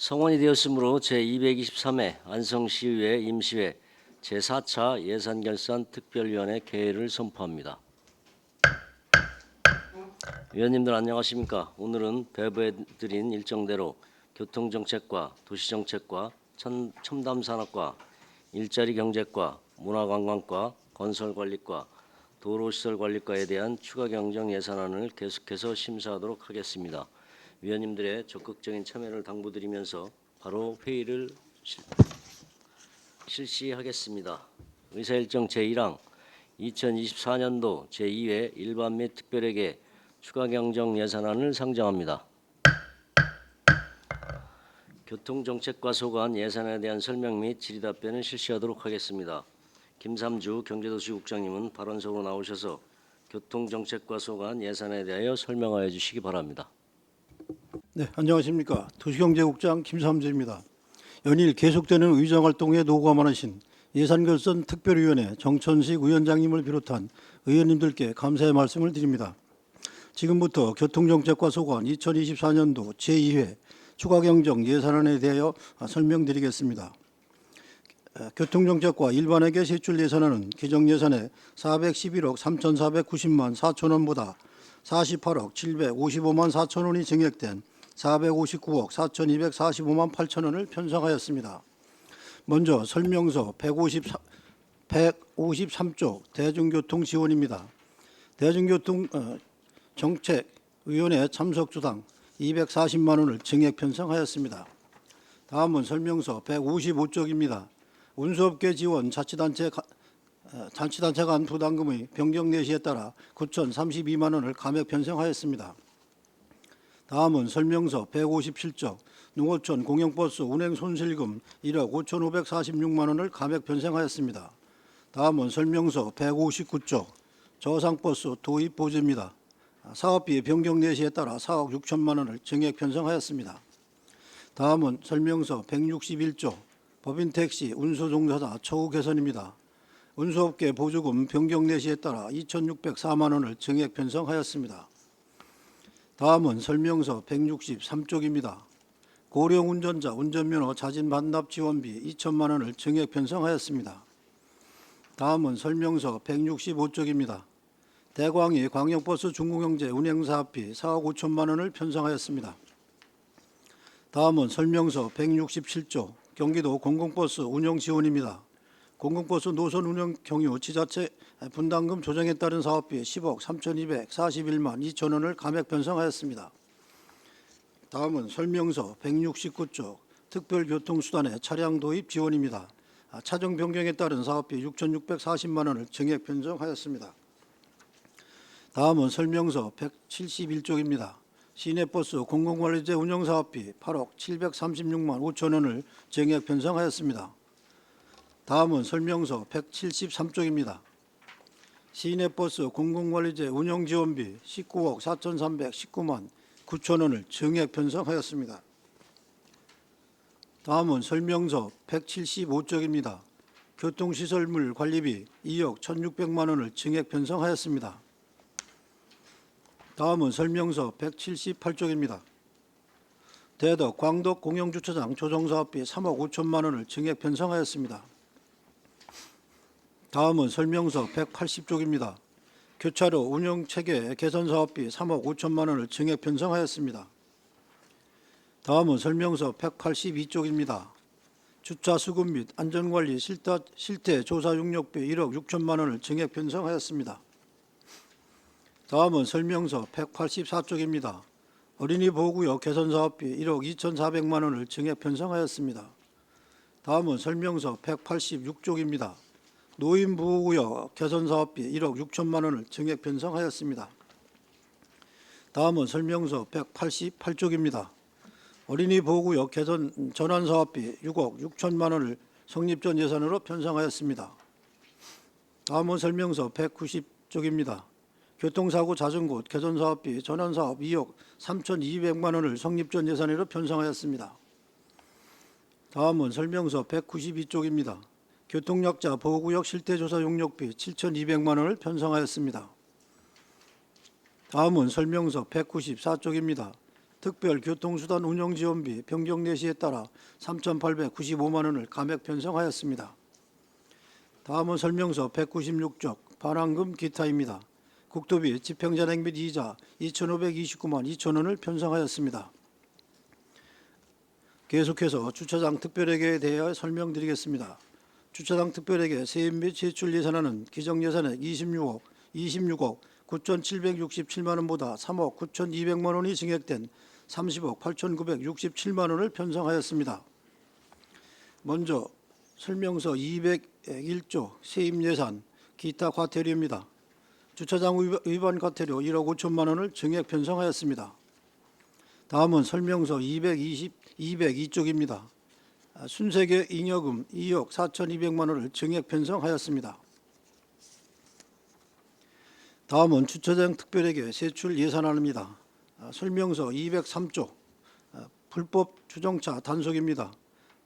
성원이 되었으므로 제223회 안성시의회 임시회 제4차 예산결산특별위원회 개회를 선포합니다. 위원님들 안녕하십니까? 오늘은 배부해드린 일정대로 교통정책과 도시정책과 첨단산업과 일자리경제과 문화관광과 건설관리과 도로시설관리과에 대한 추가 경정 예산안을 계속해서 심사하도록 하겠습니다. 위원님들의 적극적인 참여를 당부드리면서 바로 회의를 실시하겠습니다. 의사일정 제1항 2024년도 제2회 일반 및 특별회계 추가 경정 예산안을 상정합니다. 교통정책과 소관 예산에 대한 설명 및 질의답변을 실시하도록 하겠습니다. 김삼주 경제도시국장님은 발언석으로 나오셔서 교통정책과 소관 예산에 대하여 설명하여 주시기 바랍니다. 네, 안녕하십니까. 도시경제국장 김삼주입니다. 연일 계속되는 의정활동에 노고가 많으신 예산결산 특별위원회 정천식 위원장님을 비롯한 의원님들께 감사의 말씀을 드립니다. 지금부터 교통정책과 소관 2024년도 제2회 추가경정 예산안에 대하여 설명드리겠습니다. 교통정책과 일반회계 세출 예산안은 기정예산의 411억 3,490만 4천원보다 48억 755만 4천원이 증액된 459억 4,245만 8천원을 편성하였습니다. 먼저 설명서 153쪽 대중교통 지원입니다. 대중교통정책위원회 참석주당 240만 원을 증액 편성하였습니다. 다음은 설명서 155쪽입니다. 운수업계 지원 자치단체 간 부담금의 변경 내시에 따라 9,032만 원을 감액 편성하였습니다. 다음은 설명서 157쪽 농어촌 공영버스 운행 손실금 1억 5,546만 원을 감액 편성하였습니다. 다음은 설명서 159쪽 저상버스 도입 보조입니다. 사업비 변경 내시에 따라 4억 6천만 원을 증액 편성하였습니다. 다음은 설명서 161쪽 법인택시 운수종사자 처우 개선입니다. 운수업계 보조금 변경 내시에 따라 2,604만 원을 증액 편성하였습니다. 다음은 설명서 163쪽입니다. 고령 운전자 운전면허 자진 반납 지원비 2천만 원을 증액 편성하였습니다. 다음은 설명서 165쪽입니다. 대광이 광역버스 중공영제 운행사업비 4억 5천만 원을 편성하였습니다. 다음은 설명서 167쪽 경기도 공공버스 운영지원입니다. 공공버스 노선 운영 경유 지자체 분담금 조정에 따른 사업비 10억 3,241만 2천 원을 감액 편성하였습니다. 다음은 설명서 169쪽 특별교통수단의 차량 도입 지원입니다. 차종 변경에 따른 사업비 6,640만 원을 증액 편성하였습니다. 다음은 설명서 171쪽입니다. 시내버스 공공관리제 운영사업비 8억 736만 5천 원을 증액 편성하였습니다. 다음은 설명서 173쪽입니다. 시내버스 공공관리제 운영지원비 19억 4,319만 9천 원을 증액 편성하였습니다. 다음은 설명서 175쪽입니다. 교통시설물 관리비 2억 1,600만 원을 증액 편성하였습니다. 다음은 설명서 178쪽입니다. 대덕 광덕 공영주차장 조정사업비 3억 5천만 원을 증액 편성하였습니다. 다음은 설명서 180쪽입니다. 교차로 운영체계 개선사업비 3억 5천만 원을 증액 편성하였습니다. 다음은 설명서 182쪽입니다. 주차수급 및 안전관리 실태조사 용역비 1억 6천만 원을 증액 편성하였습니다. 다음은 설명서 184쪽입니다. 어린이 보호구역 개선사업비 1억 2,400만 원을 증액 편성하였습니다. 다음은 설명서 186쪽입니다. 노인보호구역 개선사업비 1억 6천만 원을 증액 편성하였습니다. 다음은 설명서 188쪽입니다. 어린이 보호구역 개선 전환사업비 6억 6천만 원을 성립전 예산으로 편성하였습니다. 다음은 설명서 190쪽입니다. 교통사고 잦은 곳 개선사업비 전환사업 2억 3,200만 원을 성립전 예산으로 편성하였습니다. 다음은 설명서 192쪽입니다. 교통약자 보호구역 실태조사 용역비 7,200만 원을 편성하였습니다. 다음은 설명서 194쪽입니다. 특별 교통수단 운영지원비 변경 내시에 따라 3,895만 원을 감액 편성하였습니다. 다음은 설명서 196쪽 반환금 기타입니다. 국토비 집행잔액 및 이자 2,529만 2천 원을 편성하였습니다. 계속해서 주차장 특별회계에 대하여 설명드리겠습니다. 주차장 특별회계 세입 및 제출 예산안은 기정 예산액 26억 9,767만 원보다 3억 9,200만 원이 증액된 30억 8,967만 원을 편성하였습니다. 먼저 설명서 201조 세입 예산 기타 과태료입니다. 주차장 위반 과태료 1억 5천만 원을 증액 편성하였습니다. 다음은 설명서 202쪽입니다. 순세계 잉여금 2억 4,200만 원을 증액 편성하였습니다. 다음은 주차장 특별회계 세출 예산안입니다. 설명서 203조 불법 주정차 단속입니다.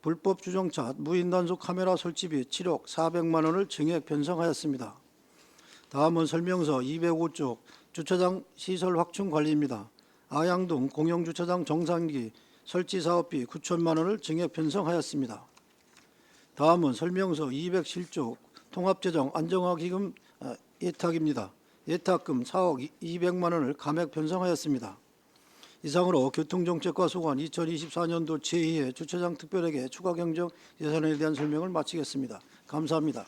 불법 주정차 무인 단속 카메라 설치비 7억 400만 원을 증액 편성하였습니다. 다음은 설명서 205쪽 주차장 시설 확충 관리입니다. 아양동 공영주차장 정상기 설치 사업비 9천만 원을 증액 편성하였습니다. 다음은 설명서 207쪽 통합재정 안정화기금 예탁입니다. 예탁금 4억 200만 원을 감액 편성하였습니다. 이상으로 교통정책과 소관 2024년도 제2회 주차장 특별회계 추가 경정 예산에 대한 설명을 마치겠습니다. 감사합니다.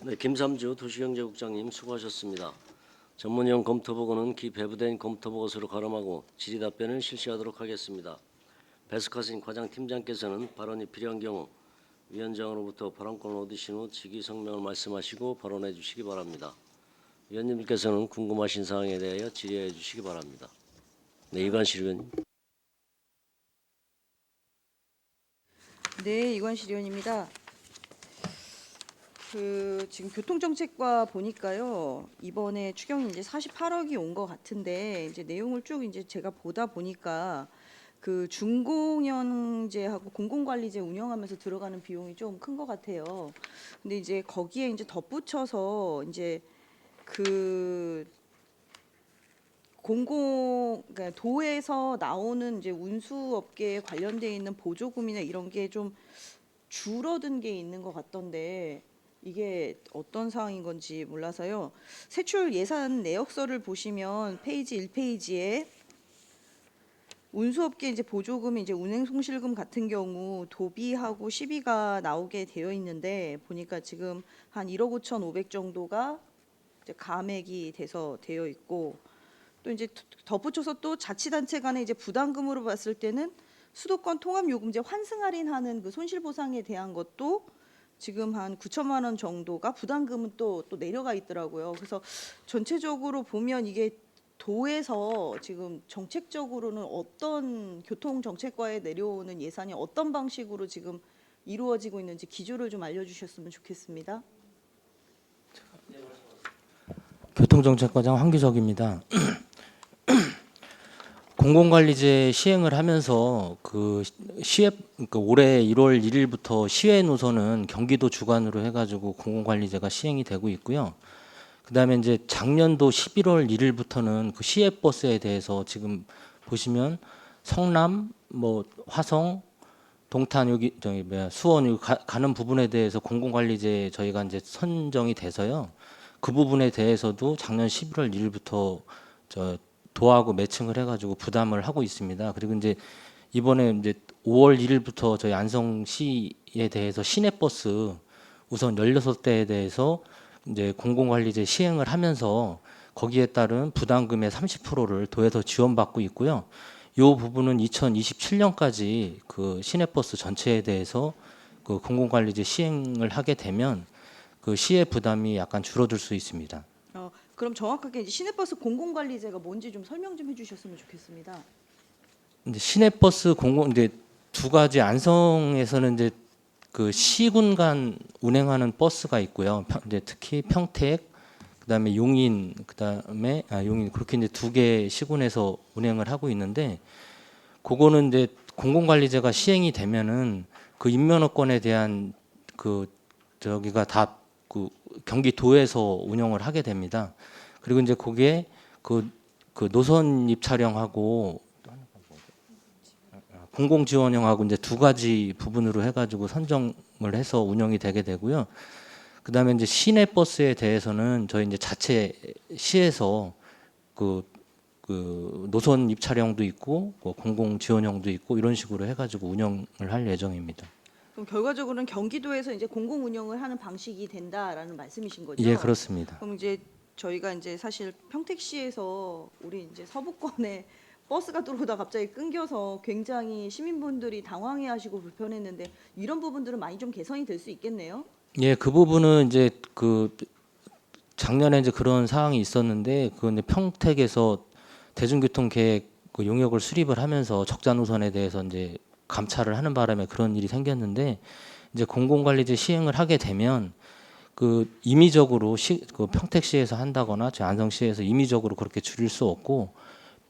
네, 김삼주 도시경제국장님 수고하셨습니다. 전문위원 검토보고는 기배부된 검토보고서로 가름하고 질의답변을 실시하도록 하겠습니다. 배석하신 과장팀장께서는 발언이 필요한 경우 위원장으로부터 발언권을 얻으신 후 직위성명을 말씀하시고 발언해 주시기 바랍니다. 위원님께서는 궁금하신 사항에 대하여 질의해 주시기 바랍니다. 네, 이관실 의원님. 네, 이관실 의원입니다. 지금 교통정책과 보니까요, 이번에 추경이 이제 48억이 온 것 같은데, 이제 내용을 쭉 이제 제가 보다 보니까 중공영제하고 공공관리제 운영하면서 들어가는 비용이 좀 큰 것 같아요. 근데 이제 거기에 이제 덧붙여서 이제 그러니까 도에서 나오는 이제 운수업계에 관련돼 있는 보조금이나 이런 게 좀 줄어든 게 있는 것 같던데 이게 어떤 사항인 건지 몰라서요. 세출 예산 내역서를 보시면 페이지 1페이지에 운수업계 이제 보조금이 이제 운행송실금 같은 경우 도비하고 시비가 나오게 되어 있는데 보니까 지금 한 1억 5,500 정도가 이제 감액이 돼서 되어 있고 또 이제 덧붙여서 또 자치단체 간의 이제 부담금으로 봤을 때는 수도권 통합요금제 환승 할인하는 그 손실보상에 대한 것도 지금 한 9천만 원 정도가 부담금은 또 내려가 있더라고요. 그래서 전체적으로 보면 이게 도에서 지금 정책적으로는 어떤 교통정책과에 내려오는 예산이 어떤 방식으로 지금 이루어지고 있는지 기조를 좀 알려주셨으면 좋겠습니다. 교통정책과장 황규석입니다. 공공관리제 시행을 하면서 올해 1월 1일부터 시외 노선은 경기도 주관으로 해가지고 공공관리제가 시행이 되고 있고요. 그다음에 이제 작년도 11월 1일부터는 그 시외 버스에 대해서 지금 보시면 성남, 화성, 동탄 수원 가는 부분에 대해서 공공관리제 저희가 이제 선정이 돼서요. 그 부분에 대해서도 작년 11월 1일부터 도하고 매칭을 해가지고 부담을 하고 있습니다. 그리고 이제 이번에 이제 5월 1일부터 저희 안성시에 대해서 시내버스 우선 16대에 대해서 이제 공공관리제 시행을 하면서 거기에 따른 부담금의 30%를 도에서 지원받고 있고요. 이 부분은 2027년까지 그 시내버스 전체에 대해서 그 공공관리제 시행을 하게 되면 그 시의 부담이 약간 줄어들 수 있습니다. 그럼 정확하게 이제 시내버스 공공관리제가 뭔지 좀 설명 좀 해주셨으면 좋겠습니다. 이제 시내버스 이제 두 가지 안성에서는 이제 그 시군 간 운행하는 버스가 있고요. 이제 특히 평택, 그다음에 용인, 용인 그렇게 이제 두 개 시군에서 운행을 하고 있는데 그거는 이제 공공관리제가 시행이 되면은 그 인면허권에 대한 저기가 다 경기도에서 운영을 하게 됩니다. 그리고 이제 거기에 그 노선 입 촬영하고 공공 지원형하고 이제 두 가지 부분으로 해가지고 선정을 해서 운영이 되게 되고요. 그다음에 이제 시내 버스에 대해서는 저희 이제 자체 시에서 그 노선 입차량도 있고 뭐 공공 지원형도 있고 이런 식으로 해가지고 운영을 할 예정입니다. 그럼 결과적으로는 경기도에서 이제 공공 운영을 하는 방식이 된다라는 말씀이신 거죠? 예, 그렇습니다. 그럼 이제 저희가 이제 사실 평택시에서 우리 이제 서부권에 버스가 들어오다 갑자기 끊겨서 굉장히 시민분들이 당황해하시고 불편했는데 이런 부분들은 많이 좀 개선이 될 수 있겠네요. 예, 그 부분은 이제 그 작년에 이제 그런 사항이 있었는데 그건 이제 평택에서 대중교통 계획 그 용역을 수립을 하면서 적자 노선에 대해서 이제 감찰을 하는 바람에 그런 일이 생겼는데 이제 공공관리제 시행을 하게 되면 그 임의적으로 그 평택시에서 한다거나 저희 안성시에서 임의적으로 그렇게 줄일 수 없고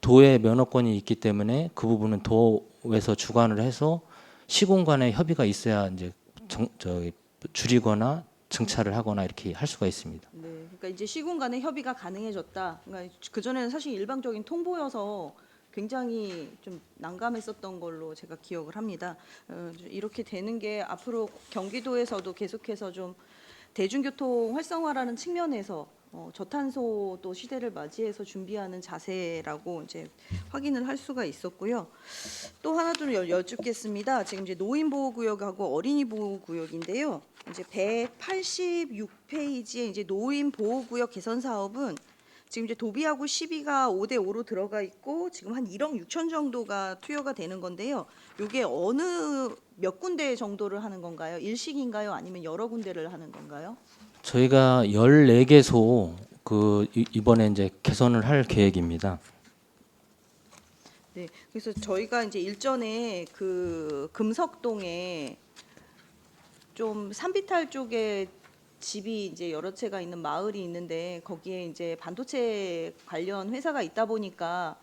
도의 면허권이 있기 때문에 그 부분은 도에서 주관을 해서 시공 간의 협의가 있어야 이제 줄이거나 증차를 하거나 이렇게 할 수가 있습니다. 네, 그러니까 이제 시군 간의 협의가 가능해졌다. 그러니까 그 전에는 사실 일방적인 통보여서 굉장히 좀 난감했었던 걸로 제가 기억을 합니다. 이렇게 되는 게 앞으로 경기도에서도 계속해서 좀 대중교통 활성화라는 측면에서 저탄소 또 시대를 맞이해서 준비하는 자세라고 이제 확인을 할 수가 있었고요. 또 하나 좀 여쭙겠습니다. 지금 이제 노인 보호 구역하고 어린이 보호 구역인데요. 이제 186페이지에 이제 노인 보호 구역 개선 사업은 지금 이제 도비하고 시비가 5대 5로 들어가 있고 지금 한 1억 6천 정도가 투여가 되는 건데요. 이게 어느 몇 군데 정도를 하는 건가요? 일식인가요? 아니면 여러 군데를 하는 건가요? 저희가 14개소 그 이번에 이제 개선을 할 계획입니다. 네, 그래서 저희가 이제 일전에 그 금석동에 좀 산비탈 쪽에 집이 이제 여러 채가 있는 마을이 있는데 거기에 이제 반도체 관련 회사가 있다 보니까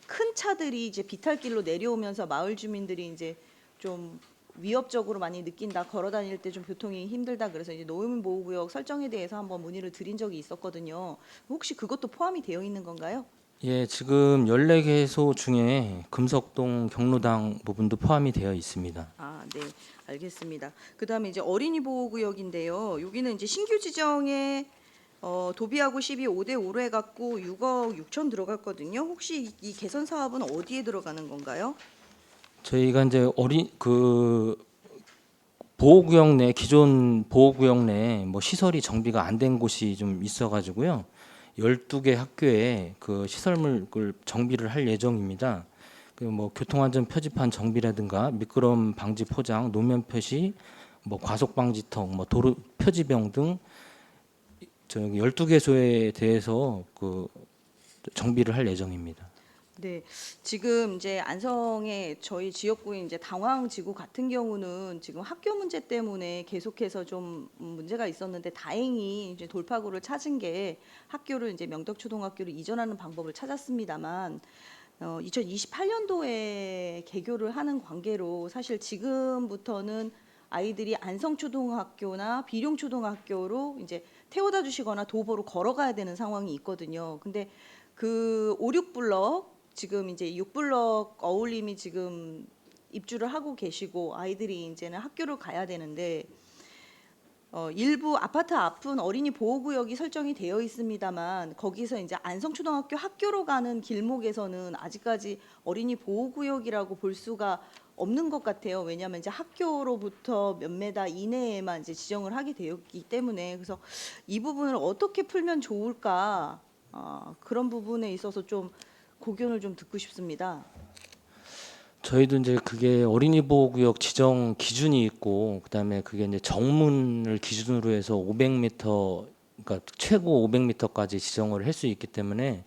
큰 차들이 이제 비탈길로 내려오면서 마을 주민들이 이제 좀 위협적으로 많이 느낀다. 걸어 다닐 때 좀 교통이 힘들다. 그래서 이제 노인보호구역 설정에 대해서 한번 문의를 드린 적이 있었거든요. 혹시 그것도 포함이 되어 있는 건가요? 예, 지금 14개소 중에 금석동 경로당 부분도 포함이 되어 있습니다. 아, 네, 알겠습니다. 그다음에 이제 어린이 보호구역인데요. 여기는 이제 신규 지정에 도비하고 12 5대 5로 해갖고 6억 6천 들어갔거든요. 혹시 이 개선 사업은 어디에 들어가는 건가요? 저희가 이제 보호구역 내 기존 보호구역 내 뭐 시설이 정비가 안 된 곳이 좀 있어가지고요. 12개 학교에 그 시설물을 정비를 할 예정입니다. 그 뭐 교통안전 표지판 정비라든가 미끄럼 방지 포장, 노면 표시, 뭐 과속 방지턱, 뭐 도로 표지병 등 저기 12개소에 대해서 그 정비를 할 예정입니다. 네, 지금 이제 안성의 저희 지역구인 이제 당황지구 같은 경우는 지금 학교 문제 때문에 계속해서 좀 문제가 있었는데 다행히 이제 돌파구를 찾은 게 학교를 이제 명덕초등학교로 이전하는 방법을 찾았습니다만 2028년도에 개교를 하는 관계로 사실 지금부터는 아이들이 안성초등학교나 비룡초등학교로 이제 태워다 주시거나 도보로 걸어가야 되는 상황이 있거든요. 근데 그 5, 6블럭 지금 이제 6블럭 어울림이 지금 입주를 하고 계시고 아이들이 이제는 학교를 가야 되는데 일부 아파트 앞은 어린이 보호구역이 설정이 되어 있습니다만 거기서 이제 안성초등학교 학교로 가는 길목에서는 아직까지 어린이 보호구역이라고 볼 수가 없는 것 같아요. 왜냐하면 이제 학교로부터 몇 메다 이내에만 이제 지정을 하게 되었기 때문에 그래서 이 부분을 어떻게 풀면 좋을까 그런 부분에 있어서 좀 고견을 좀 듣고 싶습니다. 저희도 이제 그게 어린이 보호구역 지정 기준이 있고 그다음에 그게 이제 정문을 기준으로 해서 500m 그러니까 최고 500m까지 지정을 할 수 있기 때문에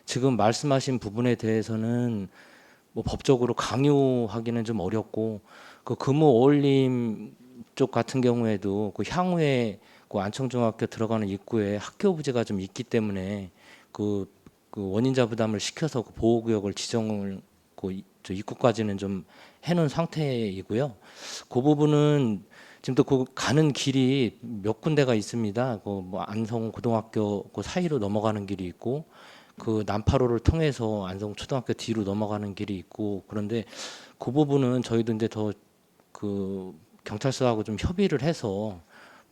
지금 말씀하신 부분에 대해서는 뭐 법적으로 강요하기는 좀 어렵고 그 금호 어울림 쪽 같은 경우에도 그 향후에 그 안청중학교 들어가는 입구에 학교 부지가 좀 있기 때문에 그 원인자 부담을 시켜서 그 보호구역을 지정을 저 입구까지는 좀 해놓은 상태이고요. 그 부분은 지금 또 그 가는 길이 몇 군데가 있습니다. 그 뭐 안성 고등학교 그 사이로 넘어가는 길이 있고, 그 난파로를 통해서 안성초등학교 뒤로 넘어가는 길이 있고 그런데 그 부분은 저희도 이제 더 그 경찰서하고 좀 협의를 해서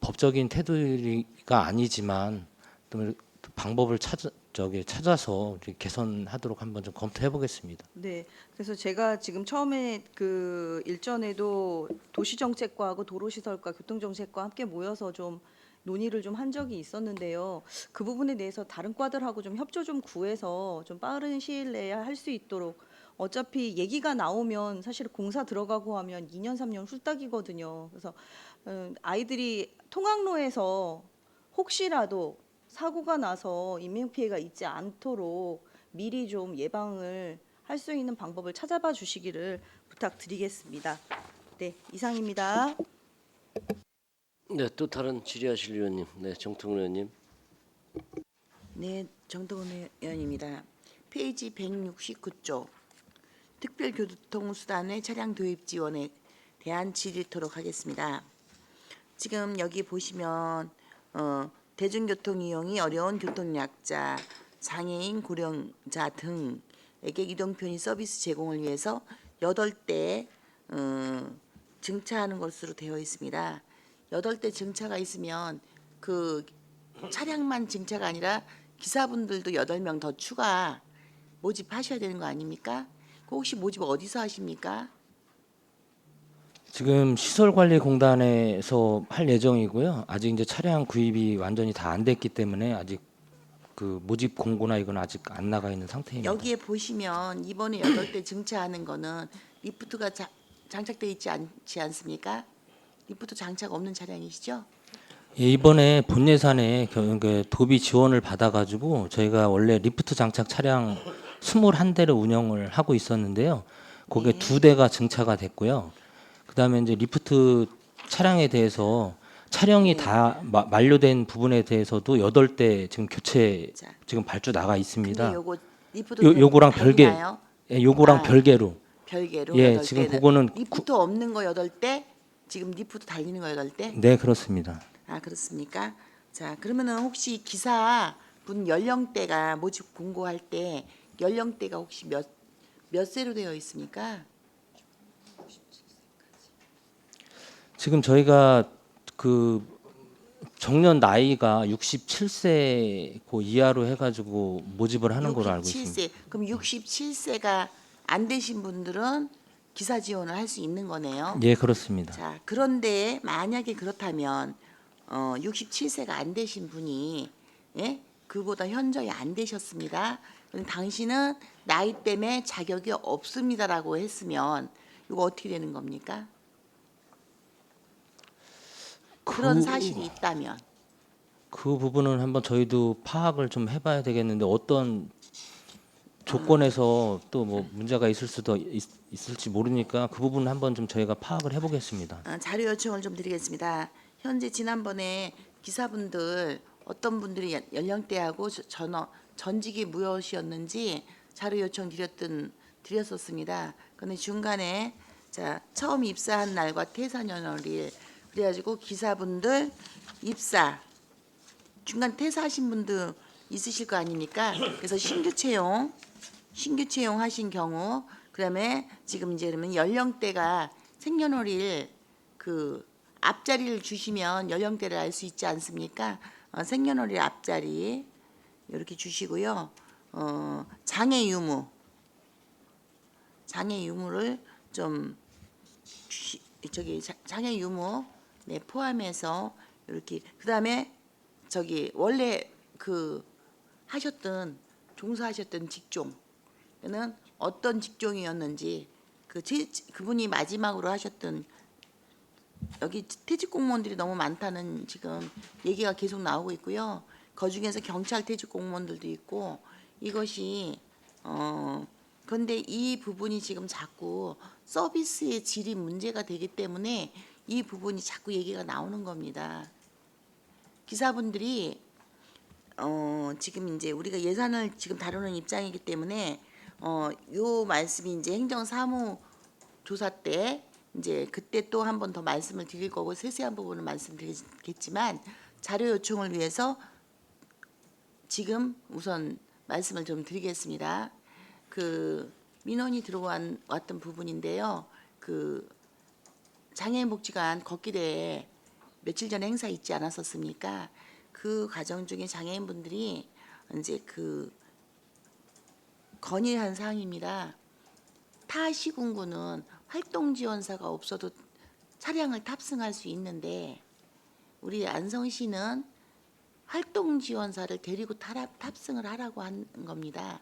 법적인 테두리가 아니지만 또 방법을 찾아서 이렇게 개선하도록 한번 좀 검토해 보겠습니다. 네, 그래서 제가 지금 처음에 그 일전에도 도시정책과하고 도로시설과 교통정책과 함께 모여서 좀 논의를 좀 한 적이 있었는데요. 그 부분에 대해서 다른 과들하고 좀 협조 좀 구해서 좀 빠른 시일 내에 할 수 있도록 어차피 얘기가 나오면 사실 공사 들어가고 하면 2년 3년 후딱이거든요. 그래서 아이들이 통학로에서 혹시라도 사고가 나서 인명피해가 있지 않도록 미리 좀 예방을 할 수 있는 방법을 찾아봐 주시기를 부탁드리겠습니다. 네, 이상입니다. 네, 또 다른 질의하실 위원님. 네, 정통훈 의원님. 네, 정동훈 의원입니다. 페이지 169조 특별교통수단의 차량 도입 지원에 대한 질의토록 하겠습니다. 지금 여기 보시면 대중교통 이용이 어려운 교통약자, 장애인, 고령자 등에게 이동 편의 서비스 제공을 위해서 8대 증차하는 것으로 되어 있습니다. 8대 증차가 있으면 그 차량만 증차가 아니라 기사분들도 8명 더 추가 모집하셔야 되는 거 아닙니까? 그 혹시 모집 어디서 하십니까? 지금 시설관리공단에서 할 예정이고요. 아직 이제 차량 구입이 완전히 다 안 됐기 때문에 아직 그 모집 공고나 이건 아직 안 나가 있는 상태입니다. 여기에 보시면 이번에 8대 증차하는 거는 리프트가 장착되어 있지 않지 않습니까? 리프트 장착 없는 차량이시죠? 예, 이번에 본 예산에 그 도비 지원을 받아가지고 저희가 원래 리프트 장착 차량 21대를 운영을 하고 있었는데요. 거기에 네. 2대가 증차가 됐고요. 그다음에 이제 리프트 차량에 대해서 촬영이 네. 다 만료된 부분에 대해서도 8대 지금 교체 자, 지금 발주 나가 있습니다. 근데 요거 리프트 요거랑 별개, 달리나요? 예, 요거랑 아. 별개로. 별개로 예, 8대는 지금 그거는 리프트 없는 거 8대, 지금 리프트 달리는 거 8대? 네, 그렇습니다. 아, 그렇습니까? 자, 그러면은 혹시 기사 분 연령대가 모집 공고할 때 연령대가 혹시 몇 세로 되어 있습니까? 지금 저희가 그 정년 나이가 67세 그 이하로 해가지고 모집을 하는 걸로 알고 있습니다. 67세. 그럼 67세가 안 되신 분들은 기사 지원을 할 수 있는 거네요. 예, 그렇습니다. 자, 그런데 만약에 그렇다면 67세가 안 되신 분이 예? 그보다 현저히 안 되셨습니다. 그럼 당신은 나이 때문에 자격이 없습니다라고 했으면 이거 어떻게 되는 겁니까? 그런 사실이 있다면 그 부분은 한번 저희도 파악을 좀 해봐야 되겠는데 어떤 조건에서 또 뭐 문제가 있을 수도 있을지 모르니까 그 부분은 한번 좀 저희가 파악을 해보겠습니다. 자료 요청을 좀 드리겠습니다. 현재 지난번에 기사분들 어떤 분들이 연령대하고 전직이 무엇이었는지 자료 요청 드렸었습니다. 그런데 중간에 자 처음 입사한 날과 퇴사 연월일 그래가지고 기사분들 입사 중간 퇴사하신 분들 있으실 거 아닙니까? 그래서 신규 채용 하신 경우 그다음에 지금 이제 그러면 연령대가 생년월일 그 앞자리를 주시면 연령대를 알 수 있지 않습니까? 생년월일 앞자리 이렇게 주시고요. 장애 유무를 좀 장애 유무 네, 포함해서 이렇게 그다음에 원래 그 종사하셨던 직종은 어떤 직종이었는지 그분이 마지막으로 하셨던 여기 퇴직 공무원들이 너무 많다는 지금 얘기가 계속 나오고 있고요. 그 중에서 경찰 퇴직 공무원들도 있고 이것이 그런데 이 부분이 지금 자꾸 서비스의 질이 문제가 되기 때문에 이 부분이 자꾸 얘기가 나오는 겁니다. 기사분들이 지금 이제 우리가 예산을 지금 다루는 입장이기 때문에 요 말씀이 이제 행정사무조사 때 이제 그때 또 한 번 더 말씀을 드릴 거고 세세한 부분을 말씀드리겠지만 자료 요청을 위해서 지금 우선 말씀을 좀 드리겠습니다. 그 민원이 들어왔던 부분인데요. 그 장애인복지관 걷기대회 며칠 전에 행사 있지 않았었습니까? 그 과정 중에 장애인분들이 이제 그 건의한 사항입니다. 타 시군구는 활동 지원사가 없어도 차량을 탑승할 수 있는데 우리 안성시는 활동 지원사를 데리고 탑승을 하라고 하는 겁니다.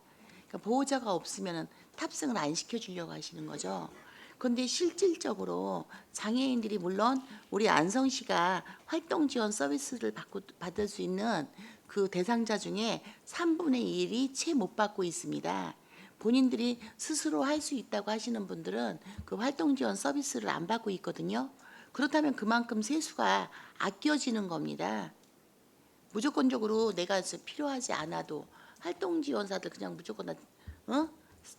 그러니까 보호자가 없으면 탑승을 안 시켜주려고 하시는 거죠. 그런데 실질적으로 장애인들이 물론 우리 안성시가 활동 지원 서비스를 받을 수 있는 그 대상자 중에 3분의 1이 채 못 받고 있습니다. 본인들이 스스로 할 수 있다고 하시는 분들은 그 활동 지원 서비스를 안 받고 있거든요. 그렇다면 그만큼 세수가 아껴지는 겁니다. 무조건적으로 내가 필요하지 않아도 활동 지원사들 그냥 무조건 다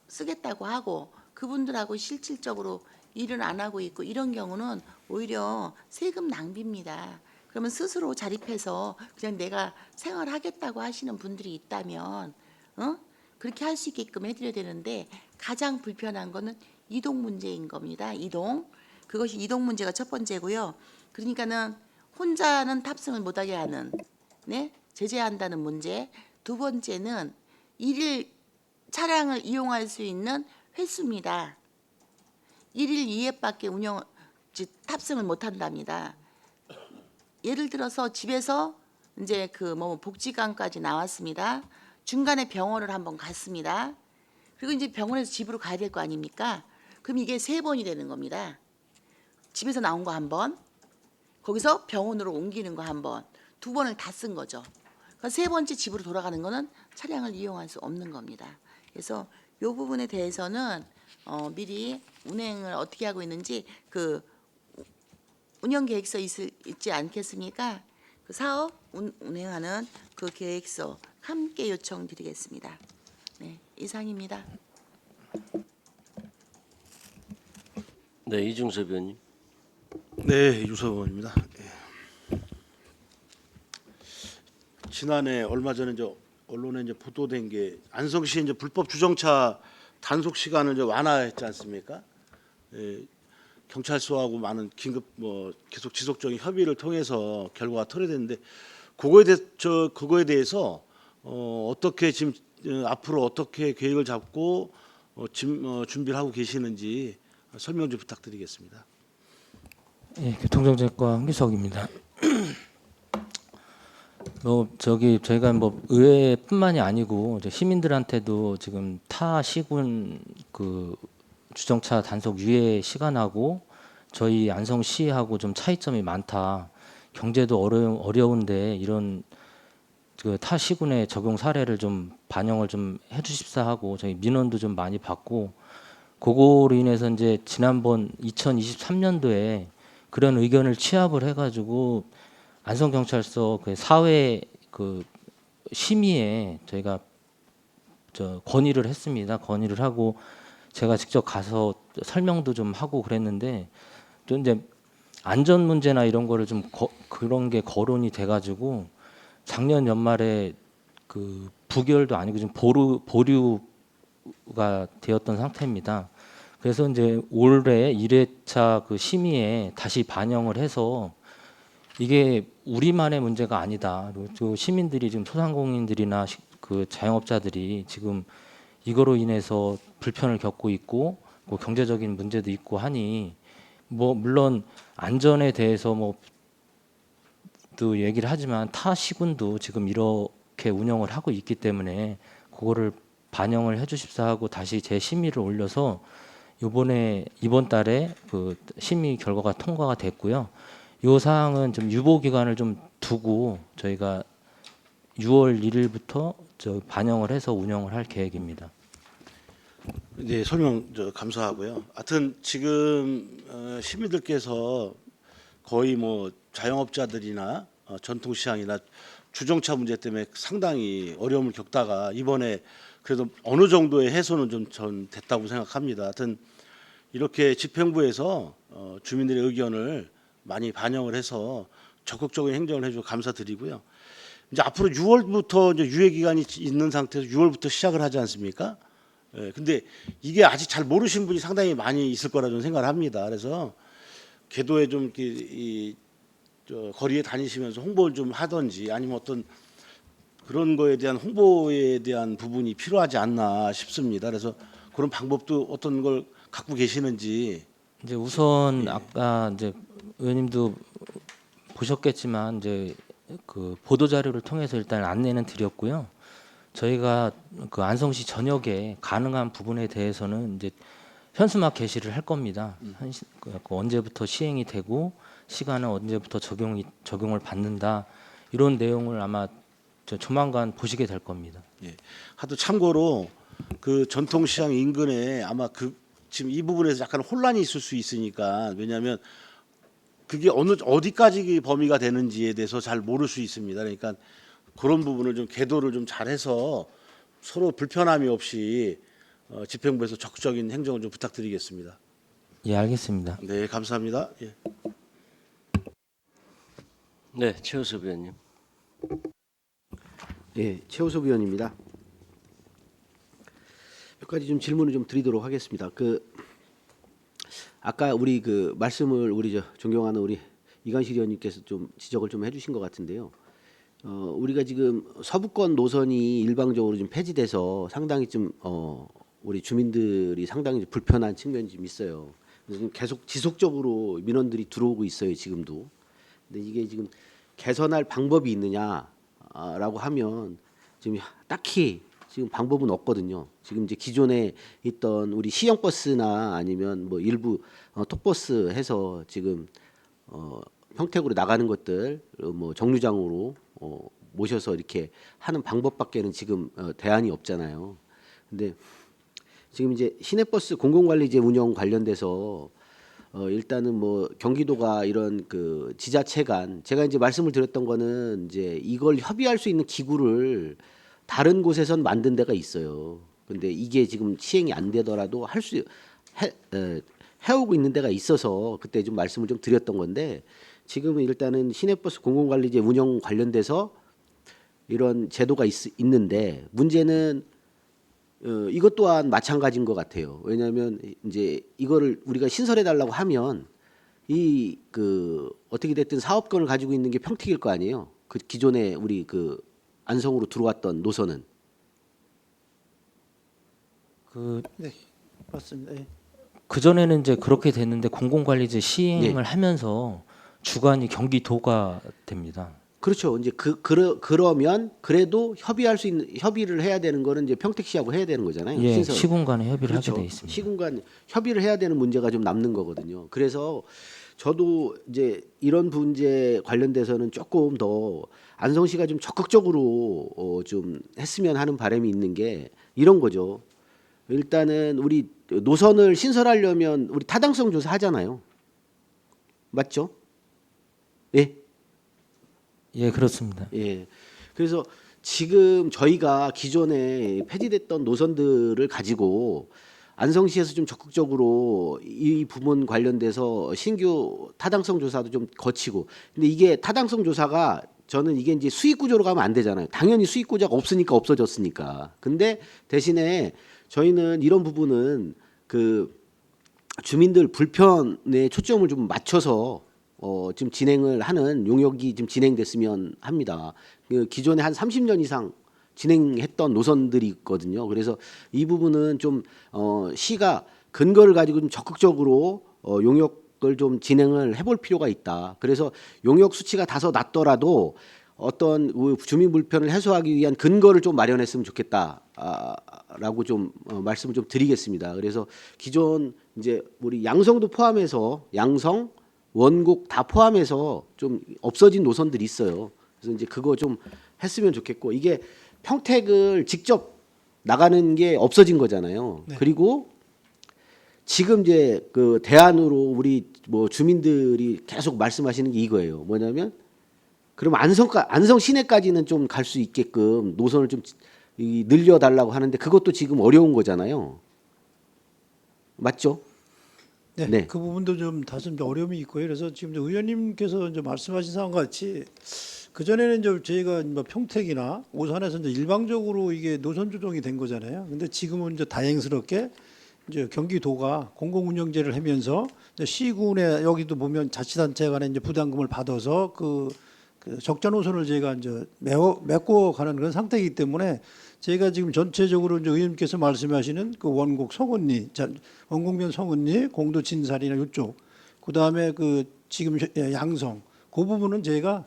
쓰겠다고 하고 그분들하고 실질적으로 일을 안 하고 있고 이런 경우는 오히려 세금 낭비입니다. 그러면 스스로 자립해서 그냥 내가 생활하겠다고 하시는 분들이 있다면 그렇게 할 수 있게끔 해드려야 되는데 가장 불편한 거는 이동 문제인 겁니다. 그것이 이동 문제가 첫 번째고요. 그러니까는 혼자는 탑승을 못하게 하는 제재한다는 문제. 두 번째는 일일 차량을 이용할 수 있는 횟수입니다. 1일 2회밖에 탑승을 못한답니다. 예를 들어서 집에서 이제 그 복지관까지 나왔습니다. 중간에 병원을 한번 갔습니다. 그리고 이제 병원에서 집으로 가야 될 거 아닙니까? 그럼 이게 3번이 되는 겁니다. 집에서 나온 거 1번, 거기서 병원으로 옮기는 거 1번, 2번을 다 쓴 거죠. 그러니까 3번째 집으로 돌아가는 거는 차량을 이용할 수 없는 겁니다. 그래서 이 부분에 대해서는 미리 운행을 어떻게 하고 있는지 그 운영 계획서 있지 않겠습니까? 그 사업 운행하는 그 계획서 함께 요청드리겠습니다. 네, 이상입니다. 네, 이중섭 의원님. 네, 유석 의원입니다. 지난해 얼마 전에 언론에 보도된 게 안성시 불법 주정차 단속 시간을 완화했지 않습니까? 경찰서하고 많은 긴급 계속 지속적인 협의를 통해서 결과가 토로됐는데 그거에 대해서 어떻게 지금 앞으로 어떻게 계획을 잡고 준비를 하고 계시는지 설명 좀 부탁드리겠습니다. 예, 교통정책과 황규석입니다. 저희가 의회뿐만이 아니고 이제 시민들한테도 지금 타 시군 그 주정차 단속 유예 시간하고 저희 안성시하고 좀 차이점이 많다. 경제도 어려운데 이런 그 타 시군의 적용 사례를 좀 반영을 좀 해주십사 하고 저희 민원도 좀 많이 받고 그거로 인해서 이제 지난번 2023년도에 그런 의견을 취합을 해가지고 안성경찰서 그 사회 그 심의에 저희가 건의를 했습니다. 건의를 하고 제가 직접 가서 설명도 좀 하고 그랬는데 또 이제 안전 문제나 이런 거를 좀 그런 게 거론이 돼가지고 작년 연말에 그 부결도 아니고 지금 보류가 되었던 상태입니다. 그래서 이제 올해 1회차 그 심의에 다시 반영을 해서 이게 우리만의 문제가 아니다. 그 시민들이 지금 소상공인들이나 그 자영업자들이 지금 이거로 인해서 불편을 겪고 있고 뭐 경제적인 문제도 있고 하니 물론 안전에 대해서 또 얘기를 하지만 타 시군도 지금 이렇게 운영을 하고 있기 때문에 그거를 반영을 해주십사 하고 다시 재심의를 올려서 이번 달에 그 심의 결과가 통과가 됐고요. 이 사항은 좀 유보 기간을 좀 두고 저희가 6월 1일부터 반영을 해서 운영을 할 계획입니다. 네, 설명 감사하고요. 하여튼 지금 시민들께서 거의 자영업자들이나 전통시장이나 주정차 문제 때문에 상당히 어려움을 겪다가 이번에 그래도 어느 정도의 해소는 전 됐다고 생각합니다. 하여튼 이렇게 집행부에서 주민들의 의견을 많이 반영을 해서 적극적인 행정을 해주고 감사드리고요. 이제 앞으로 6월부터 이제 유예 기간이 있는 상태에서 6월부터 시작을 하지 않습니까? 예, 근데 이게 아직 잘 모르신 분이 상당히 많이 있을 거라 저는 생각을 합니다. 그래서 궤도에 좀 이렇게 저 거리에 다니시면서 홍보를 좀 하든지 아니면 어떤 그런 거에 대한 홍보에 대한 부분이 필요하지 않나 싶습니다. 그래서 그런 방법도 어떤 걸 갖고 계시는지. 이제 우선 예. 아까 이제 의원님도 보셨겠지만 이제 그 보도 자료를 통해서 일단 안내는 드렸고요. 저희가 그 안성시 전역에 가능한 부분에 대해서는 이제 현수막 게시를 할 겁니다. 그 언제부터 시행이 되고 시간은 언제부터 적용을 받는다 이런 내용을 아마 조만간 보시게 될 겁니다. 예. 하도 참고로 그 전통시장 인근에 아마 그 지금 이 부분에서 약간 혼란이 있을 수 있으니까 왜냐하면 그게 어디까지 범위가 되는지에 대해서 잘 모를 수 있습니다. 그러니까 그런 부분을 좀 궤도를 좀 잘해서 서로 불편함이 없이 집행부에서 적극적인 행정을 좀 부탁드리겠습니다. 예, 알겠습니다. 네, 감사합니다. 예. 네, 최우섭 의원님. 예, 최우섭 의원입니다. 몇 가지 좀 질문을 좀 드리도록 하겠습니다. 아까 우리 그 말씀을 우리 존경하는 우리 이관실 의원님께서 좀 지적을 좀 해주신 것 같은데요. 우리가 지금 서부권 노선이 일방적으로 좀 폐지돼서 상당히 좀 우리 주민들이 상당히 불편한 측면이 좀 있어요. 그래서 계속 지속적으로 민원들이 들어오고 있어요, 지금도. 근데 이게 지금 개선할 방법이 있느냐라고 하면 지금 딱히 지금 방법은 없거든요. 지금 이제 기존에 있던 우리 시형버스나 아니면 뭐 일부 톡버스 해서 지금 평택으로 나가는 것들 뭐 정류장으로 모셔서 이렇게 하는 방법밖에는 지금 대안이 없잖아요. 근데 지금 이제 시내버스 공공관리제 운영 관련돼서 일단은 뭐 경기도가 이런 그 지자체 간 제가 이제 말씀을 드렸던 거는 이제 이걸 협의할 수 있는 기구를 다른 곳에선 만든 데가 있어요. 근데 이게 지금 시행이 안 되더라도 해오고 있는 데가 있어서 그때 좀 말씀을 좀 드렸던 건데 지금은 일단은 시내버스 공공관리제 운영 관련돼서 이런 제도가 있는데 문제는 이것 또한 마찬가지인 것 같아요. 왜냐하면 이제 이거를 우리가 신설해 달라고 하면 이 그 어떻게 됐든 사업권을 가지고 있는 게 평택일 거 아니에요. 그 기존에 우리 그 안성으로 들어왔던 노선은 네, 맞습니다. 예. 그 전에는 이제 그렇게 됐는데 공공관리제 시행을 하면서 주관이 경기도가 됩니다. 그렇죠. 이제 그러면 그래도 협의를 해야 되는 거는 이제 평택시하고 해야 되는 거잖아요. 예, 신설. 시군간에 협의를 그렇죠. 하게 돼 있습니다. 시군간 협의를 해야 되는 문제가 좀 남는 거거든요. 그래서 저도 이제 이런 문제 관련돼서는 조금 더 안성시가 좀 적극적으로 좀 했으면 하는 바람이 있는 게 이런 거죠. 일단은 우리 노선을 신설하려면 우리 타당성 조사 하잖아요. 맞죠? 예. 예, 그렇습니다. 예. 그래서 지금 저희가 기존에 폐지됐던 노선들을 가지고 안성시에서 좀 적극적으로 이 부분 관련돼서 신규 타당성 조사도 좀 거치고 근데 이게 타당성 조사가 저는 이게 이제 수익 구조로 가면 안 되잖아요. 당연히 수익 구조가 없으니까 없어졌으니까. 근데 대신에 저희는 이런 부분은 그 주민들 불편에 초점을 좀 맞춰서 지금 진행을 하는 용역이 지금 진행됐으면 합니다. 그 기존에 한 30년 이상 진행했던 노선들이 있거든요. 그래서 이 부분은 좀 시가 근거를 가지고 좀 적극적으로 용역을 좀 진행을 해볼 필요가 있다. 그래서 용역 수치가 다소 낮더라도 어떤 주민 불편을 해소하기 위한 근거를 좀 마련했으면 좋겠다라고 좀 말씀을 좀 드리겠습니다. 그래서 기존 이제 우리 양성도 포함해서 양성 원곡 다 포함해서 좀 없어진 노선들이 있어요. 그래서 이제 그거 좀 했으면 좋겠고 이게 평택을 직접 나가는 게 없어진 거잖아요. 네. 그리고 지금 이제 그 대안으로 우리 뭐 주민들이 계속 말씀하시는 게 이거예요. 뭐냐면 그럼 안성 시내까지는 좀 갈 수 있게끔 노선을 좀 늘려 달라고 하는데 그것도 지금 어려운 거잖아요. 맞죠? 네, 네. 그 부분도 좀 다소 좀 어려움이 있고요. 그래서 지금 이제 의원님께서 이제 말씀하신 사항과 같이 그 전에는 이제 저희가 뭐 평택이나 오산에서 이제 일방적으로 이게 노선 조정이 된 거잖아요. 근데 지금은 이제 다행스럽게 이제 경기도가 공공운영제를 하면서 이제 시군에 여기도 보면 자치단체 간에 이제 부담금을 받아서 그 적자 노선을 저희가 이제 메꿔 가는 그런 상태이기 때문에 저희가 지금 전체적으로 이제 의원님께서 말씀하시는 그 원곡 성은리, 원곡면 성은리, 공도 진살이나 이쪽, 그 다음에 그 지금 양성 그 부분은 저희가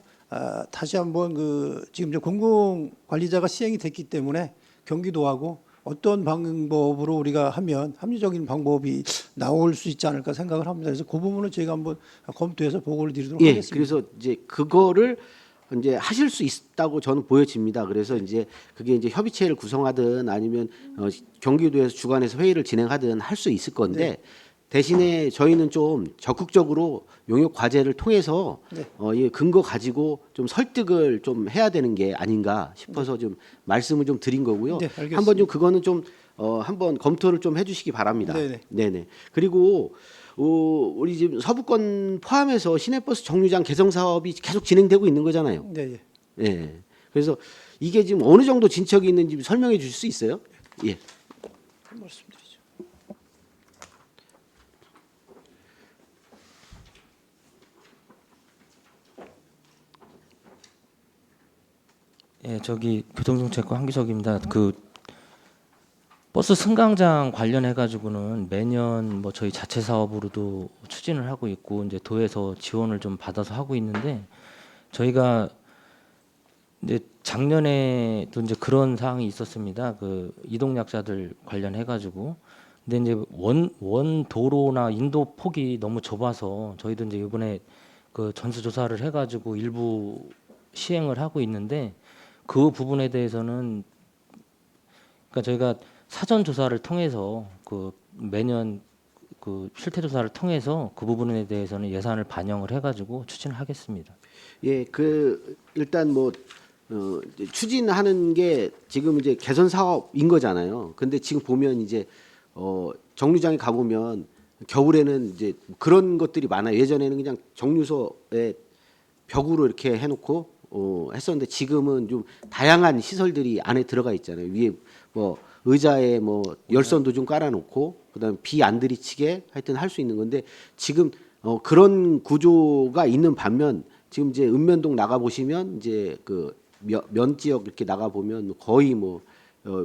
다시 한번 그 지금 이제 공공관리자가 시행이 됐기 때문에 경기도하고 어떤 방법으로 우리가 하면 합리적인 방법이 나올 수 있지 않을까 생각을 합니다. 그래서 그 부분은 저희가 한번 검토해서 보고를 드리도록 예, 하겠습니다. 그래서 이제 그거를 이제 하실 수 있다고 저는 보여집니다. 그래서 이제 그게 이제 협의체를 구성하든 아니면 경기도에서 주관해서 회의를 진행하든 할 수 있을 건데 대신에 저희는 좀 적극적으로 용역 과제를 통해서 이 근거 가지고 좀 설득을 좀 해야 되는 게 아닌가 싶어서 좀 말씀을 좀 드린 거고요. 네, 알겠습니다. 한번 좀 그거는 좀 한번 검토를 좀 해주시기 바랍니다. 네네. 네네. 그리고 우리 지금 서부권 포함해서 시내버스 정류장 개성 사업이 계속 진행되고 있는 거잖아요. 네, 예. 예. 그래서 이게 지금 어느 정도 진척이 있는지 설명해 주실 수 있어요? 예. 말씀드리죠. 예, 저기 교통정책과 한기석입니다. 그 버스 승강장 관련해 가지고는 매년 뭐 저희 자체 사업으로도 추진을 하고 있고 이제 도에서 지원을 좀 받아서 하고 있는데 저희가 이제 작년에도 이제 그런 사항이 있었습니다. 그 이동약자들 관련해 가지고 근데 이제 원 도로나 인도 폭이 너무 좁아서 저희도 이제 이번에 그 전수조사를 해 가지고 일부 시행을 하고 있는데 그 부분에 대해서는 그러니까 저희가 사전 조사를 통해서 그 매년 그 실태 조사를 통해서 그 부분에 대해서는 예산을 반영을 해가지고 추진하겠습니다. 예, 그 일단 뭐 이제 추진하는 게 지금 이제 개선 사업인 거잖아요. 근데 지금 보면 이제 정류장에 가 보면 겨울에는 이제 그런 것들이 많아요. 예전에는 그냥 정류소에 벽으로 이렇게 해놓고 했었는데 지금은 좀 다양한 시설들이 안에 들어가 있잖아요. 위에 뭐 의자에 뭐 열선도 좀 깔아놓고 그다음에 비 안 들이치게 하여튼 할 수 있는 건데 지금 그런 구조가 있는 반면 지금 이제 읍면동 나가 보시면 이제 그 면 지역 이렇게 나가 보면 거의 뭐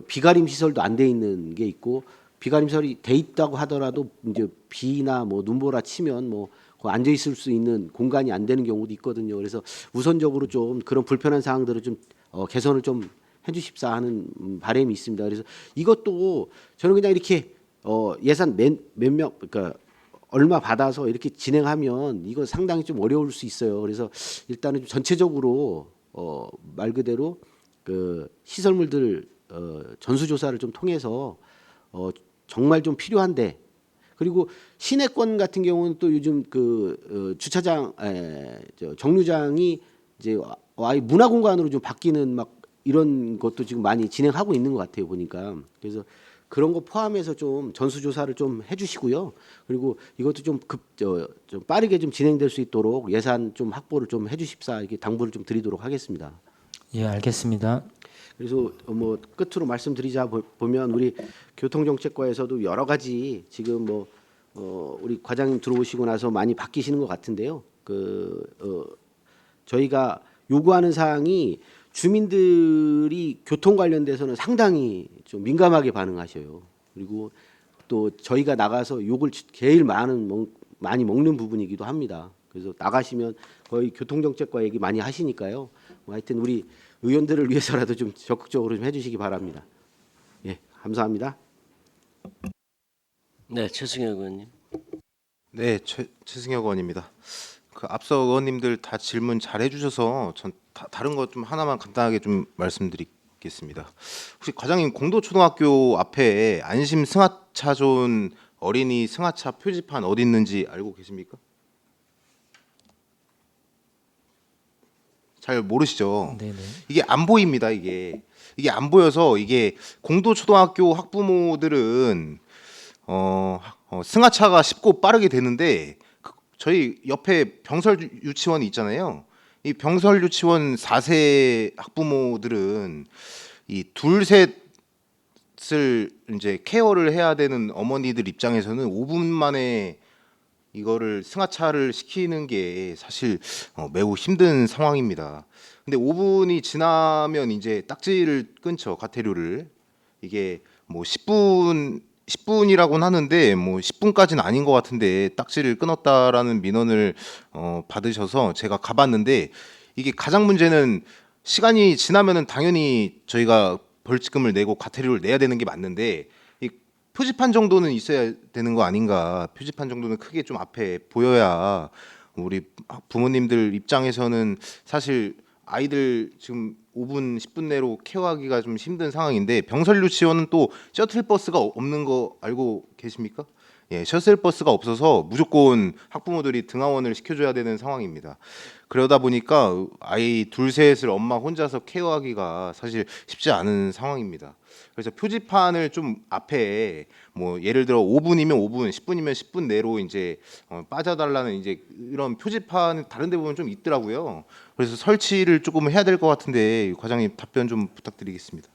비가림 시설도 안 돼 있는 게 있고 비가림 시설이 돼 있다고 하더라도 이제 비나 뭐 눈보라 치면 뭐 앉아 있을 수 있는 공간이 안 되는 경우도 있거든요. 그래서 우선적으로 좀 그런 불편한 사항들을 좀 개선을 좀 해주십사 하는 바람이 있습니다. 그래서 이것도 저는 그냥 이렇게 예산 몇 명 그러니까 얼마 받아서 이렇게 진행하면 이거 상당히 좀 어려울 수 있어요. 그래서 일단은 좀 전체적으로 말 그대로 그 시설물들 전수조사를 좀 통해서 정말 좀 필요한데 그리고 시내권 같은 경우는 또 요즘 그 주차장 정류장이 이제 아예 문화공간으로 좀 바뀌는 막 이런 것도 지금 많이 진행하고 있는 것 같아요 보니까. 그래서 그런 거 포함해서 좀 전수조사를 좀 해주시고요. 그리고 이것도 좀 좀 빠르게 좀 진행될 수 있도록 예산 좀 확보를 좀 해주십사 이렇게 당부를 좀 드리도록 하겠습니다. 예, 알겠습니다. 그래서 뭐 끝으로 말씀드리자 보면 우리 교통정책과에서도 여러 가지 지금 뭐 우리 과장님 들어오시고 나서 많이 바뀌시는 것 같은데요. 저희가 요구하는 사항이 주민들이 교통 관련돼서는 상당히 좀 민감하게 반응하셔요. 그리고 또 저희가 나가서 욕을 제일 많이 먹는 부분이기도 합니다. 그래서 나가시면 거의 교통정책과 얘기 많이 하시니까요. 뭐 하여튼 우리 의원들을 위해서라도 좀 적극적으로 좀 해주시기 바랍니다. 예, 감사합니다. 네, 최승혁 의원님. 네, 최승혁 의원입니다. 그 앞서 의원님들 다 질문 잘 해주셔서 전 다른 것 좀 하나만 간단하게 좀 말씀드리겠습니다. 혹시 과장님 공도초등학교 앞에 안심 승하차존 어린이 승하차 표지판 어디 있는지 알고 계십니까? 잘 모르시죠? 네네. 이게 안 보입니다. 이게 안 보여서 이게 공도초등학교 학부모들은 승하차가 쉽고 빠르게 되는데 저희 옆에 병설 유치원이 있잖아요. 이 병설 유치원 4세 학부모들은 이 둘셋을 이제 케어를 해야 되는 어머니들 입장에서는 5분 만에 이거를 승하차를 시키는 게 사실 매우 힘든 상황입니다. 근데 5분이 지나면 이제 딱지를 끊죠, 과태료를. 이게 뭐 10분이라고는 하는데 뭐 10분까지는 아닌 것 같은데 딱지를 끊었다라는 민원을 받으셔서 제가 가봤는데, 이게 가장 문제는 시간이 지나면은 당연히 저희가 벌금을 내고 과태료를 내야 되는 게 맞는데, 이 표지판 정도는 있어야 되는 거 아닌가. 표지판 정도는 크게 좀 앞에 보여야 우리 부모님들 입장에서는 사실 아이들 지금 5분, 10분 내로 케어하기가 좀 힘든 상황인데, 병설 유치원은 또 셔틀버스가 없는 거 알고 계십니까? 예, 셔틀버스가 없어서 무조건 학부모들이 등하원을 시켜줘야 되는 상황입니다. 그러다 보니까 아이 둘 셋을 엄마 혼자서 케어하기가 사실 쉽지 않은 상황입니다. 그래서 표지판을 좀 앞에 뭐 예를 들어 5분이면 5분, 10분이면 10분 내로 이제 빠져달라는 이제 이런 표지판 다른 데 보면 좀 있더라고요. 그래서 설치를 조금 해야 될 것 같은데 과장님 답변 좀 부탁드리겠습니다.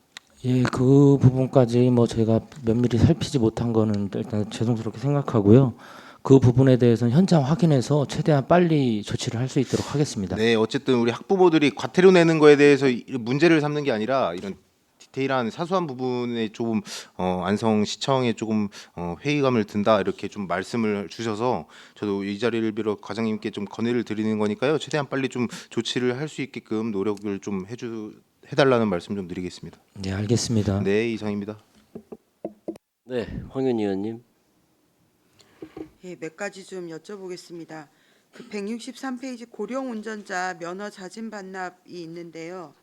예, 그 부분까지 뭐 저희가 면밀히 살피지 못한 거는 일단 죄송스럽게 생각하고요. 그 부분에 대해서는 현장 확인해서 최대한 빨리 조치를 할 수 있도록 하겠습니다. 네, 어쨌든 우리 학부모들이 과태료 내는 거에 대해서 문제를 삼는 게 아니라 이런 디테일한 사소한 부분에 조금 안성시청에 조금 회의감을 든다 이렇게 좀 말씀을 주셔서 저도 이 자리를 빌어 과장님께 좀 건의를 드리는 거니까요. 최대한 빨리 좀 조치를 할 수 있게끔 노력을 좀 해달라는 말씀 좀 드리겠습니다. 네, 알겠습니다. 네, 이상입니다. 네, 황윤 의원님. 예, 몇 가지 좀 여쭤보겠습니다. 그 163페이지 고령 운전자 면허 자진 반납이 있는데요.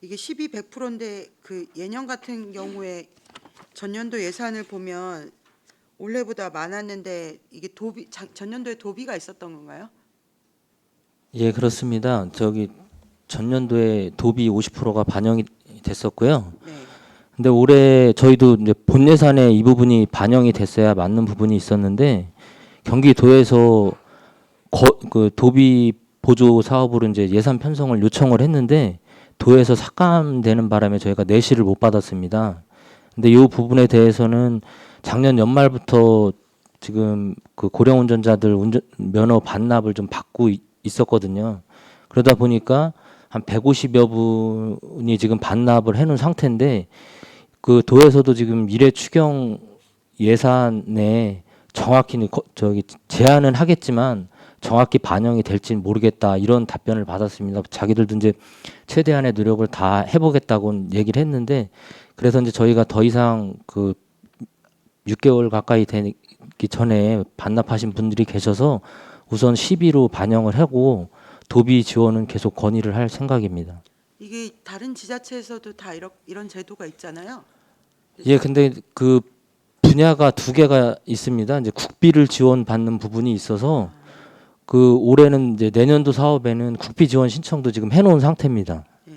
이게 12-100%인데 그 예년 같은 경우에 전년도 예산을 보면 올해보다 많았는데 이게 전년도에 도비가 있었던 건가요? 예, 그렇습니다. 저기 전년도에 도비 50%가 반영이 됐었고요. 네. 근데 올해 저희도 이제 본 예산에 이 부분이 반영이 됐어야 맞는 부분이 있었는데, 경기도에서 그 도비 보조 사업으로 이제 예산 편성을 요청을 했는데 도에서 삭감되는 바람에 저희가 내실을 못 받았습니다. 근데 이 부분에 대해서는 작년 연말부터 지금 그 고령 운전자들 면허 반납을 좀 받고 있었거든요. 그러다 보니까 한 150여 분이 지금 반납을 해놓은 상태인데, 그 도에서도 지금 미래 추경 예산에 정확히 저기 제안은 하겠지만 정확히 반영이 될지는 모르겠다, 이런 답변을 받았습니다. 자기들도 이제 최대한의 노력을 다 해보겠다고 얘기를 했는데, 그래서 이제 저희가 더 이상 그 6개월 가까이 되기 전에 반납하신 분들이 계셔서 우선 12로 반영을 하고 도비 지원은 계속 건의를 할 생각입니다. 이게 다른 지자체에서도 다 이런 제도가 있잖아요. 예, 근데 그 분야가 두 개가 있습니다. 이제 국비를 지원받는 부분이 있어서 그 올해는 이제 내년도 사업에는 국비 지원 신청도 지금 해놓은 상태입니다. 예.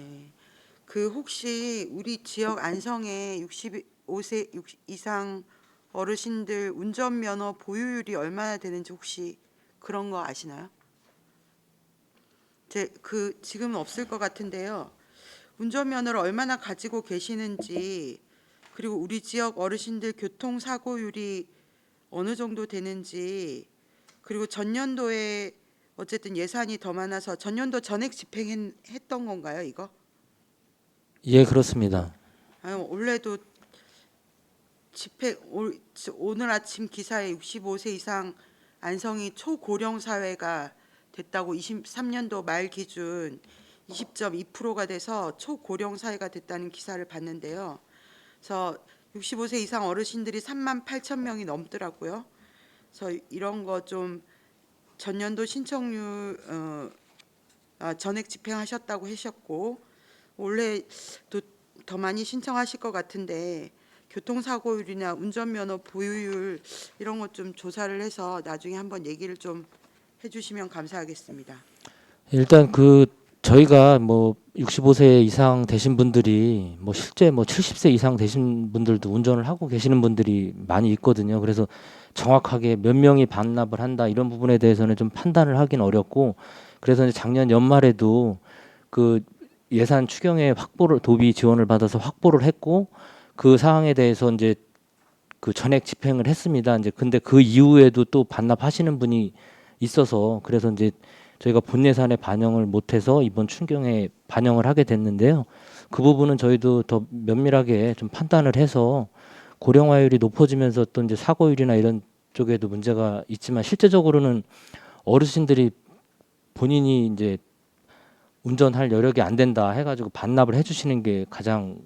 그 혹시 우리 지역 안성에 65세 이상 어르신들 운전면허 보유율이 얼마나 되는지 혹시 그런 거 아시나요? 지금은 없을 것 같은데요. 운전면허를 얼마나 가지고 계시는지, 그리고 우리 지역 어르신들 교통사고율이 어느 정도 되는지, 그리고 전년도에 어쨌든 예산이 더 많아서 전년도 전액 집행했던 건가요, 이거? 예, 그렇습니다. 아니, 원래도 오늘 아침 기사에 65세 이상 안성이 초고령 사회가 됐다고 23년도 말 기준 20.2%가 돼서 초고령 사회가 됐다는 기사를 봤는데요. 그래서 65세 이상 어르신들이 38,000명이 넘더라고요. 그래서 이런 거 좀 전년도 신청률 전액 집행하셨다고 하셨고, 원래 또 더 많이 신청하실 것 같은데 교통사고율이나 운전면허 보유율 이런 것 좀 조사를 해서 나중에 한번 얘기를 좀 해주시면 감사하겠습니다. 일단 그 저희가 뭐 65세 이상 되신 분들이 뭐 실제 뭐 70세 이상 되신 분들도 운전을 하고 계시는 분들이 많이 있거든요. 그래서 정확하게 몇 명이 반납을 한다 이런 부분에 대해서는 좀 판단을 하긴 어렵고, 그래서 이제 작년 연말에도 그 예산 추경에 확보를 도비 지원을 받아서 확보를 했고 그 사항에 대해서 이제 그 전액 집행을 했습니다. 이제 근데 그 이후에도 또 반납하시는 분이 있어서 그래서 이제 저희가 본 예산에 반영을 못해서 이번 추경에 반영을 하게 됐는데요. 그 부분은 저희도 더 면밀하게 좀 판단을 해서 고령화율이 높아지면서 또 이제 사고율이나 이런 쪽에도 문제가 있지만 실제적으로는 어르신들이 본인이 이제 운전할 여력이 안 된다 해가지고 반납을 해주시는 게 가장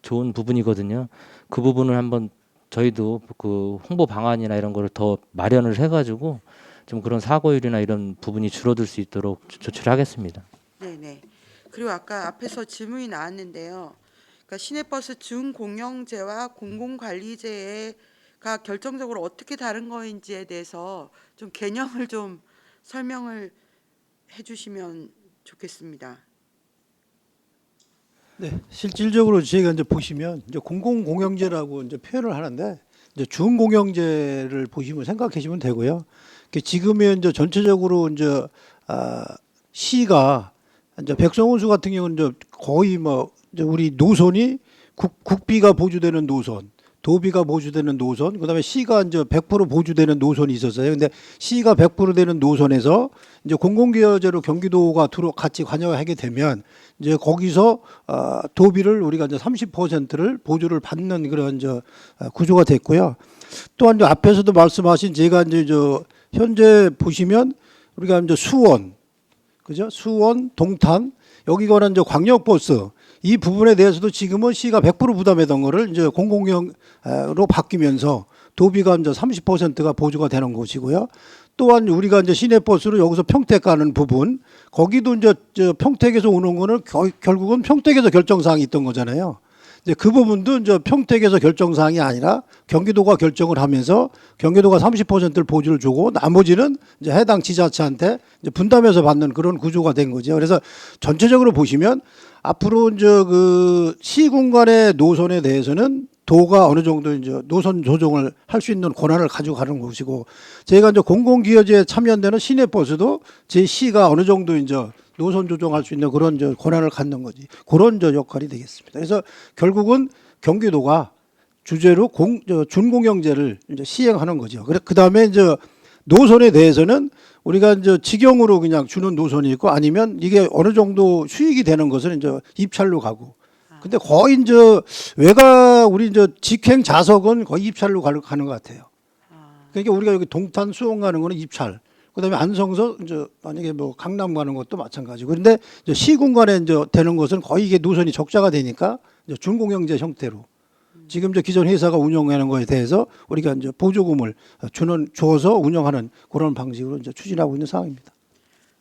좋은 부분이거든요. 그 부분을 한번 저희도 그 홍보 방안이나 이런 거를 더 마련을 해가지고 좀 그런 사고율이나 이런 부분이 줄어들 수 있도록 조치하겠습니다. 네네. 그리고 아까 앞에서 질문이 나왔는데요. 그러니까 시내버스 준공영제와 공공관리제가 결정적으로 어떻게 다른 거인지에 대해서 좀 개념을 좀 설명을 해주시면 좋겠습니다. 네, 실질적으로 저희가 이제 보시면 이제 공공공영제라고 이제 표현을 하는데 이제 준공영제를 보시면 생각하시면 되고요. 지금의 이제 전체적으로 이제 시가 이제 백성원수 같은 경우는 이제 거의 뭐 이제 우리 노선이 국비가 보조되는 노선, 도비가 보조되는 노선, 그다음에 시가 이제 100% 보조되는 노선이 있었어요. 근데 시가 100% 되는 노선에서 이제 공공기여제로 경기도가 같이 관여하게 되면 이제 거기서 도비를 우리가 이제 30%를 보조를 받는 그런 이제 구조가 됐고요. 또한 이제 앞에서도 말씀하신 제가 이제 현재 보시면 우리가 이제 수원, 그죠? 수원, 동탄 여기 관한 이제 광역버스 이 부분에 대해서도 지금은 시가 100% 부담했던 거를 이제 공공용으로 바뀌면서 도비가 이제 30%가 보조가 되는 것이고요. 또한 우리가 이제 시내버스로 여기서 평택 가는 부분 거기도 이제 평택에서 오는 거는 결국은 평택에서 결정사항이 있던 거잖아요. 이제 그 부분도 이제 평택에서 결정사항이 아니라 경기도가 결정을 하면서 경기도가 30%를 보조를 주고 나머지는 이제 해당 지자체한테 이제 분담해서 받는 그런 구조가 된 거죠. 그래서 전체적으로 보시면 앞으로 이제 그 시군간의 노선에 대해서는 도가 어느 정도 이제 노선 조정을 할 수 있는 권한을 가지고 가는 것이고 저희가 이제 공공기여제에 참여되는 시내버스도 제 시가 어느 정도 이제 노선 조정할 수 있는 그런 이제 권한을 갖는 거지. 그런 이제 역할이 되겠습니다. 그래서 결국은 경기도가 주제로 준공영제를 이제 시행하는 거죠. 그 다음에 이제 노선에 대해서는 우리가 이제 직영으로 그냥 주는 노선이 있고 아니면 이게 어느 정도 수익이 되는 것은 이제 입찰로 가고. 근데 거의 이제 우리 이제 직행 좌석은 거의 입찰로 가는 것 같아요. 그러니까 우리가 여기 동탄 수원 가는 거는 입찰. 그다음에 안성서 이제 만약에 뭐 강남 가는 것도 마찬가지고. 그런데 이제 시군간에 이제 되는 것은 거의 이게 노선이 적자가 되니까 이제 준공영제 형태로 지금 이제 기존 회사가 운영하는 거에 대해서 우리가 이제 보조금을 줘서 운영하는 그런 방식으로 이제 추진하고 있는 상황입니다.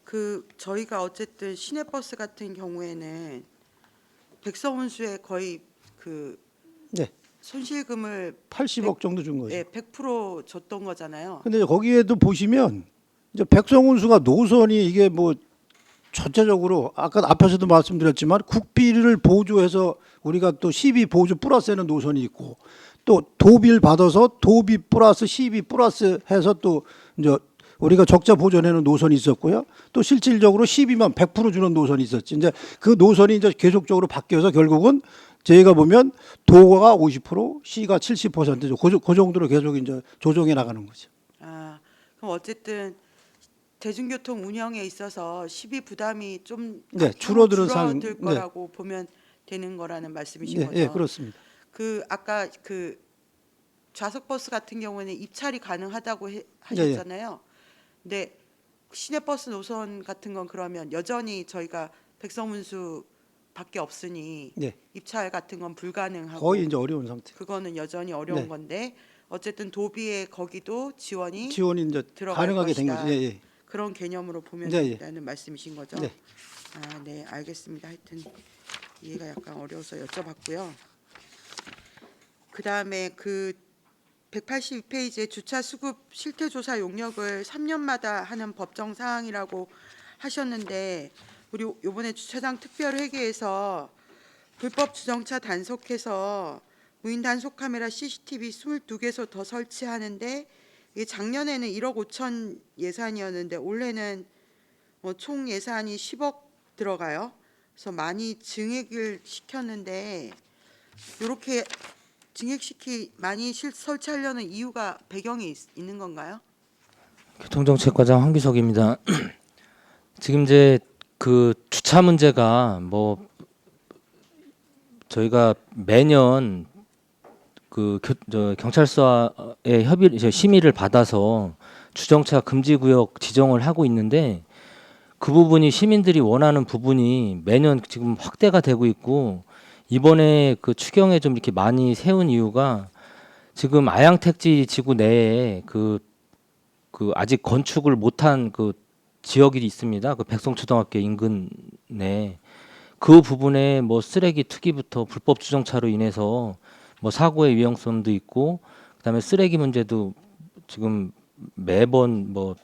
그 저희가 어쨌든 시내버스 같은 경우에는 백성운수에 거의 그 네. 손실금을 80억 정도 준 거죠. 예, 100% 줬던 거잖아요. 근데 거기에도 보시면 이제 백성운수가 노선이 이게 뭐 전체적으로 아까 앞에서도 말씀드렸지만 국비를 보조해서 우리가 또 시비 보조 플러스에는 노선이 있고 또 도비를 받아서 도비 플러스 시비 플러스 해서 또 이제 우리가 적자 보전에는 노선이 있었고요. 또 실질적으로 시비만 100% 주는 노선이 있었지. 이제 그 노선이 이제 계속적으로 바뀌어서 결국은 저희가 보면 도가 50%, 시가 70%죠. 그 정도로 계속 이제 조정해 나가는 거죠. 아, 그럼 어쨌든 대중교통 운영에 있어서 시비 부담이 좀 네, 줄어들 거라고 보면 되는 거라는 말씀이신 네, 거죠. 네, 그렇습니다. 그 아까 그 좌석버스 같은 경우에는 입찰이 가능하다고 하셨잖아요. 근데 시내버스 노선 같은 건 그러면 여전히 저희가 백성운수밖에 없으니 네. 입찰 같은 건 불가능하고 거의 이제 어려운 상태. 그거는 여전히 어려운 네. 건데 어쨌든 도비에 거기도 지원이 지원이 이제 들어갈 가능하게 된 것이다. 거죠. 예, 예. 그런 개념으로 보면 네, 예. 된다는 말씀이신 거죠? 네. 아, 네, 알겠습니다. 하여튼 이해가 약간 어려워서 여쭤봤고요. 그다음에 그 182페이지에 주차 수급 실태 조사 용역을 3년마다 하는 법정 사항이라고 하셨는데 우리 이번에 주차장 특별회계에서 불법 주정차 단속해서 무인 단속 카메라 CCTV 22개소 더 설치하는데 이게 작년에는 1억 5천 예산이었는데 올해는 총 예산이 10억 들어가요. 그래서 많이 증액을 시켰는데 이렇게 많이 설치하려는 이유가 배경이 있는 건가요? 교통정책과장 황규석입니다. 지금 이제 그 주차 문제가 뭐 저희가 매년 그 경찰서의 심의를 받아서 주정차 금지 구역 지정을 하고 있는데 그 부분이 시민들이 원하는 부분이 매년 지금 확대가 되고 있고 이번에 그 추경에 좀 이렇게 많이 세운 이유가 지금 아양택지 지구 내에 그 아직 건축을 못한 그 지역이 있습니다. 그 백성초등학교 인근에 그 부분에 뭐 쓰레기 투기부터 불법 주정차로 인해서 뭐 사고의 위험성도 있고 그다음에 쓰레기 문제도 지금 매번 뭐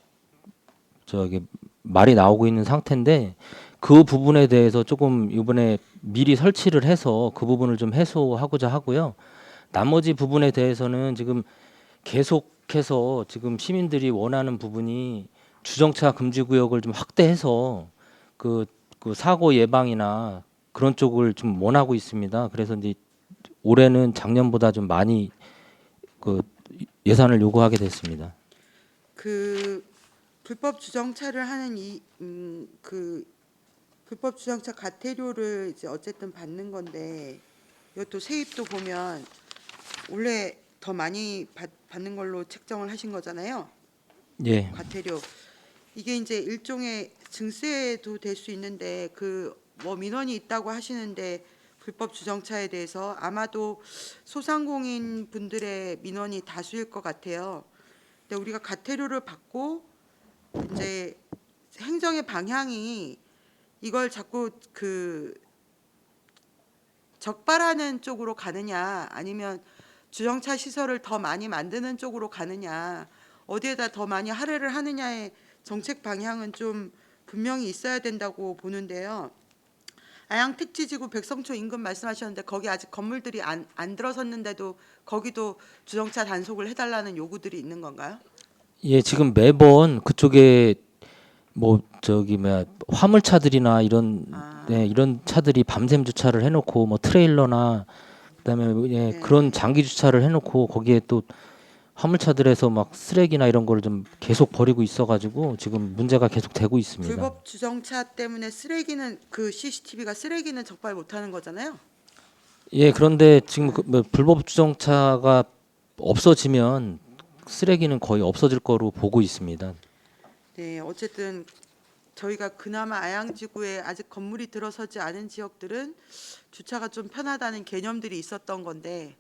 저기 말이 나오고 있는 상태인데 그 부분에 대해서 조금 이번에 미리 설치를 해서 그 부분을 좀 해소하고자 하고요. 나머지 부분에 대해서는 지금 계속해서 지금 시민들이 원하는 부분이 주정차 금지 구역을 좀 확대해서 그 사고 예방이나 그런 쪽을 좀 원하고 있습니다. 그래서 이제 올해는 작년보다 좀 많이 그 예산을 요구하게 됐습니다. 그 불법 주정차를 하는 그 불법 주정차 과태료를 이제 어쨌든 받는 건데 이것도 세입도 보면 원래 더 많이 받는 걸로 책정을 하신 거잖아요. 예. 과태료. 이게 이제 일종의 증세도 될 수 있는데 그 뭐 민원이 있다고 하시는데 불법 주정차에 대해서 아마도 소상공인 분들의 민원이 다수일 것 같아요. 근데 우리가 과태료를 받고 이제 행정의 방향이 이걸 자꾸 그 적발하는 쪽으로 가느냐 아니면 주정차 시설을 더 많이 만드는 쪽으로 가느냐 어디에다 더 많이 할애를 하느냐의 정책 방향은 좀 분명히 있어야 된다고 보는데요. 아양택지지구 백성초 인근 말씀하셨는데 거기 아직 건물들이 안 들어섰는데도 거기도 주정차 단속을 해달라는 요구들이 있는 건가요? 예, 지금 매번 그쪽에 뭐 저기 뭐야 화물차들이나 이런 네, 이런 차들이 밤샘 주차를 해놓고 뭐 트레일러나 그다음에 예, 그런 장기 주차를 해놓고 거기에 또 화물차들에서 막 쓰레기나 이런 거를 좀 계속 버리고 있어가지고 지금 문제가 계속 되고 있습니다. 불법 주정차 때문에 쓰레기는 그 CCTV가 쓰레기는 적발 못하는 거잖아요. 예, 그런데 지금 뭐 불법 주정차가 없어지면 쓰레기는 거의 없어질 거로 보고 있습니다. 네, 어쨌든 저희가 그나마 아양지구에 아직 건물이 들어서지 않은 지역들은 주차가 좀 편하다는 개념들이 있었던 건데,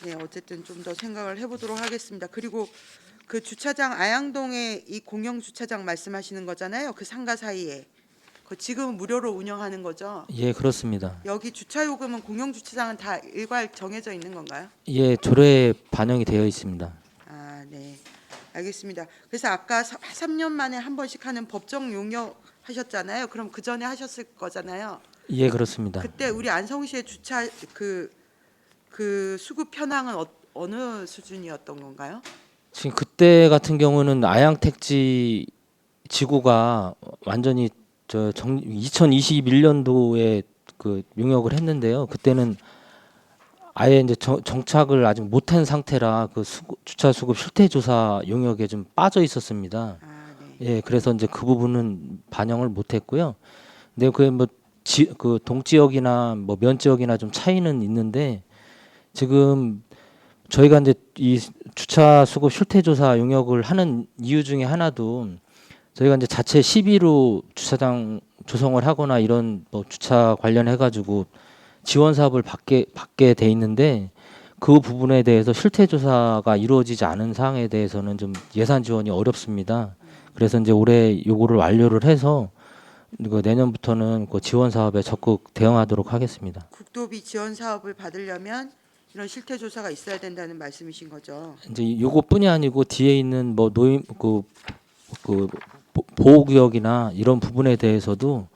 네, 어쨌든 좀 더 생각을 해보도록 하겠습니다. 그리고 그 주차장 아양동에 이 공영 주차장 말씀하시는 거잖아요. 그 상가 사이에. 그 지금 무료로 운영하는 거죠. 예, 그렇습니다. 여기 주차 요금은 공영 주차장은 다 일괄 정해져 있는 건가요? 예, 조례에 반영이 되어 있습니다. 아, 네. 알겠습니다. 그래서 아까 3년 만에 한 번씩 하는 법정 용역 하셨잖아요. 그럼 그 전에 하셨을 거잖아요. 예, 그렇습니다. 그때 우리 안성시의 주차 그 수급 현황은 어느 수준이었던 건가요? 지금 그때 같은 경우는 아양택지 지구가 완전히 2021년도에 그 용역을 했는데요. 그때는 아예 이제 정착을 아직 못한 상태라 그 주차 수급 실태 조사 용역에 좀 빠져 있었습니다. 아, 네. 예, 그래서 이제 그 부분은 반영을 못했고요. 근데 그 동지역이나 뭐 면지역이나 좀 차이는 있는데 지금 저희가 이제 이 주차 수급 실태 조사 용역을 하는 이유 중에 하나도 저희가 이제 자체 시비로 주차장 조성을 하거나 이런 뭐 주차 관련해 가지고 지원 사업을 받게 돼 있는데 그 부분에 대해서 실태 조사가 이루어지지 않은 사항에 대해서는 좀 예산 지원이 어렵습니다. 그래서 이제 올해 요거를 완료를 해서 내년부터는 그 지원 사업에 적극 대응하도록 하겠습니다. 국도비 지원 사업을 받으려면 이런 실태 조사가 있어야 된다는 말씀이신 거죠. 이제 요것뿐이 아니고 뒤에 있는 뭐 보호구역이나 이런 부분에 대해서도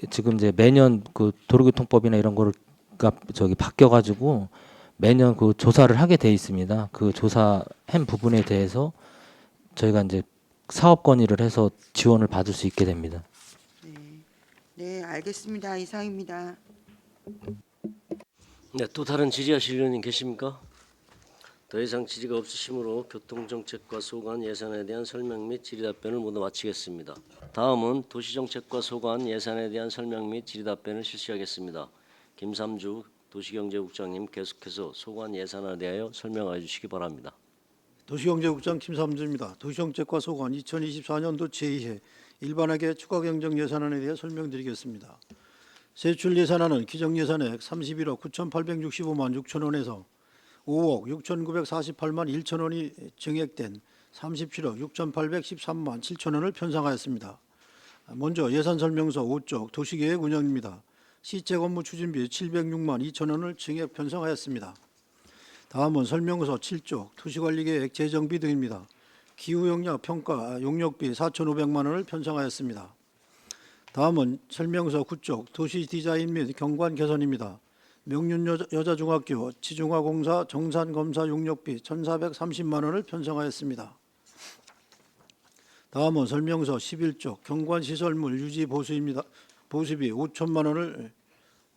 지금 이제 매년 그 도로교통법이나 이런 거를 바뀌어가지고 매년 그 조사를 하게 돼 있습니다. 그 조사한 부분에 대해서 저희가 이제 사업 건의를 해서 지원을 받을 수 있게 됩니다. 네, 알겠습니다. 이상입니다. 네, 또 다른 질의하실 의원님 계십니까? 더 이상 질의가 없으시므로 교통정책과 소관 예산에 대한 설명 및 질의답변을 모두 마치겠습니다. 다음은 도시정책과 소관 예산에 대한 설명 및 질의답변을 실시하겠습니다. 김삼주 도시경제국장님 계속해서 소관 예산에 대하여 설명해 주시기 바랍니다. 도시경제국장 김삼주입니다. 도시정책과 소관 2024년도 제2회 일반회계 추가 경정 예산안에 대해 설명드리겠습니다. 세출 예산안은 기정 예산액 31억 9,865만 6천 원에서 5억 6,948만 1천 원이 증액된 37억 6,813만 7천 원을 편성하였습니다. 먼저 예산 설명서 5쪽 도시계획 운영입니다. 시책 업무 추진비 706만 2천 원을 증액 편성하였습니다. 다음은 설명서 7쪽 도시관리계획 재정비 등입니다. 기후영향 평가 용역비 4,500만 원을 편성하였습니다. 다음은 설명서 9쪽 도시 디자인 및 경관 개선입니다. 명륜여자중학교 지중화공사 정산검사 용역비 1,430만 원을 편성하였습니다. 다음은 설명서 11쪽 경관시설물 유지 보수입니다. 보수비 5천만 원을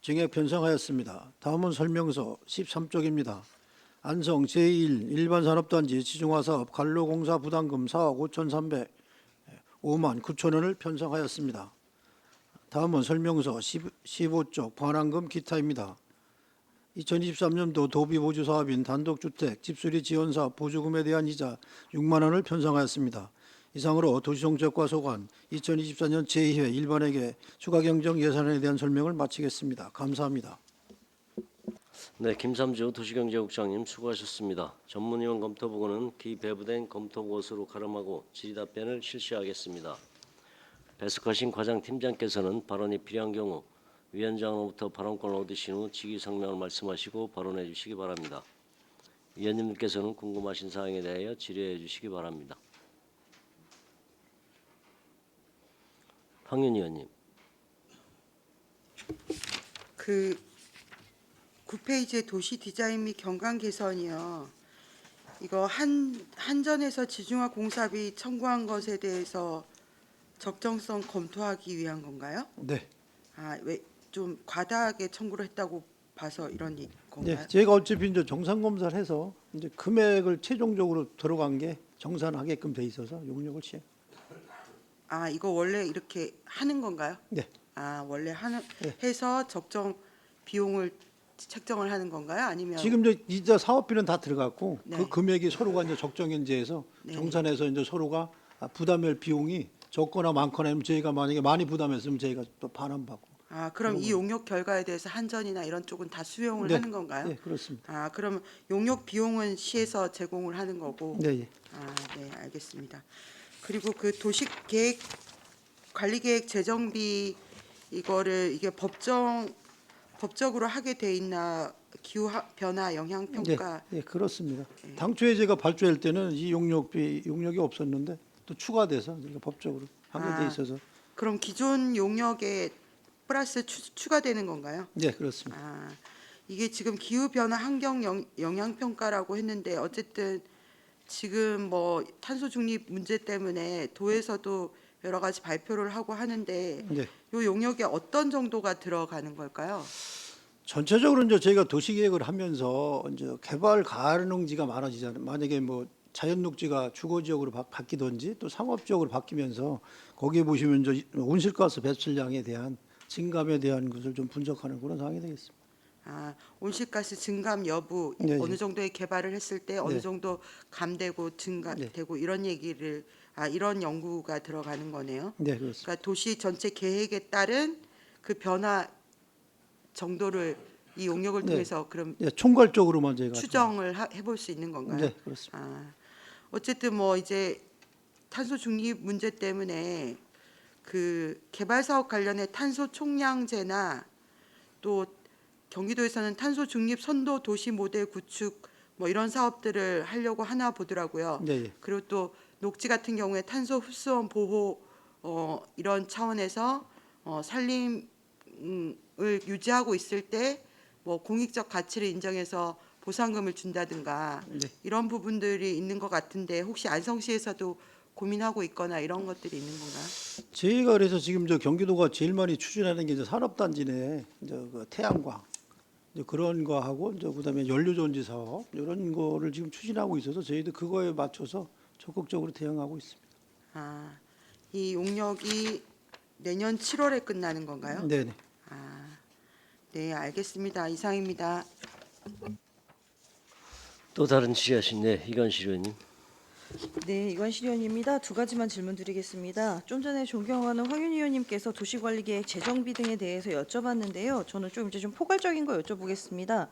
증액 편성하였습니다. 다음은 설명서 13쪽입니다. 안성 제1 일반산업단지 지중화사업 관로공사 부담금 4억 5,305만 9천 원을 편성하였습니다. 다음은 설명서 15쪽 반환금 기타입니다. 2023년도 도비보주 사업인 단독주택 집수리 지원사업 보조금에 대한 이자 6만 원을 편성하였습니다. 이상으로 도시정책과 소관 2024년 제2회 일반회계 추가경정 예산에 대한 설명을 마치겠습니다. 감사합니다. 네, 김삼주 도시경제국장님 수고하셨습니다. 전문위원 검토보고는 기배부된 검토보고서로 가름하고 질의답변을 실시하겠습니다. 배석하신 과장팀장께서는 발언이 필요한 경우 위원장으로부터 발언권을 얻으신 후 직위성명을 말씀하시고 발언해 주시기 바랍니다. 위원님들께서는 궁금하신 사항에 대하여 질의해 주시기 바랍니다. 황윤 의원님. 그 9페이지의 도시 디자인 및 경관 개선이요. 이거 한전에서 지중화 공사비 청구한 것에 대해서 적정성 검토하기 위한 건가요? 네. 왜 좀 과다하게 청구를 했다고 봐서 이런 건가요? 네, 제가 어차피 이제 정산 검사를 해서 이제 금액을 최종적으로 들어간 게 정산하게끔 돼 있어서 용역을 시행. 이거 원래 이렇게 하는 건가요? 네. 원래 네. 해서 적정 비용을 책정을 하는 건가요? 아니면 지금 이제 사업비는 다 들어갔고 네. 그 금액이 서로가 이제 적정현재에서 네. 정산해서 이제 서로가 부담할 비용이 적거나 많거나 하면 저희가 만약에 많이 부담했으면 저희가 또 반환받고. 그럼 이 용역 결과에 대해서 한전이나 이런 쪽은 다 수용을 네. 하는 건가요? 네, 그렇습니다. 그러면 용역 비용은 시에서 제공을 하는 거고. 네, 예. 네, 알겠습니다. 그리고 그 도시계획 관리계획 재정비 이게 법적으로 하게 돼 있나? 기후 변화 영향 평가. 네, 그렇습니다. 당초에 제가 발주할 때는 이 용역이 없었는데 또 추가돼서 저희가 법적으로 하게 돼 있어서. 그럼 기존 용역에 플러스 추가되는 건가요? 네, 그렇습니다. 이게 지금 기후 변화 환경 영향 평가라고 했는데 어쨌든 지금 뭐 탄소 중립 문제 때문에 도에서도 여러 가지 발표를 하고 하는데 네. 이 용역에 어떤 정도가 들어가는 걸까요? 전체적으로 이제 저희가 도시계획을 하면서 이제 개발 가능지가 많아지잖아요. 만약에 뭐 자연녹지가 주거지역으로 바뀌든지 또 상업지역으로 바뀌면서 거기에 보시면 이제 온실가스 배출량에 대한 증감에 대한 것을 좀 분석하는 그런 상황이 되겠습니다. 온실가스 증감 여부 네, 어느 네. 정도의 개발을 했을 때 어느 네. 정도 감되고 증가되고 이런 얘기를 이런 연구가 들어가는 거네요. 네, 그렇습니다. 그러니까 도시 전체 계획에 따른 그 변화 정도를 이 용역을 네. 통해서 그럼 네, 총괄적으로만 저희가 추정을 해볼 수 있는 건가요? 네, 그렇습니다. 어쨌든 뭐 이제 탄소 중립 문제 때문에 그 개발 사업 관련해 탄소 총량제나 또 경기도에서는 탄소 중립 선도 도시 모델 구축 뭐 이런 사업들을 하려고 하나 보더라고요. 네, 예. 그리고 또 녹지 같은 경우에 탄소 흡수원 보호 이런 차원에서 산림을 유지하고 있을 때 뭐 공익적 가치를 인정해서 보상금을 준다든가 네. 이런 부분들이 있는 것 같은데 혹시 안성시에서도 고민하고 있거나 이런 것들이 있는 건가요? 저희가 그래서 지금 저 경기도가 제일 많이 추진하는 게 이제 산업단지 내 이제 그 태양광 이제 그런 거 하고 이제 그다음에 연료전지 사업 이런 거를 지금 추진하고 있어서 저희도 그거에 맞춰서 적극적으로 대응하고 있습니다. 아, 이 용역이 내년 7월에 끝나는 건가요? 네네. 아, 네, 알겠습니다. 이상입니다. 또 다른 질의하신 이건실 의원님. 네, 이건실 의원입니다. 두 가지만 질문드리겠습니다. 좀 전에 존경하는 황윤희 의원님께서 도시관리계획 재정비 등에 대해서 여쭤봤는데요. 저는 좀 이제 좀 포괄적인 거 여쭤보겠습니다.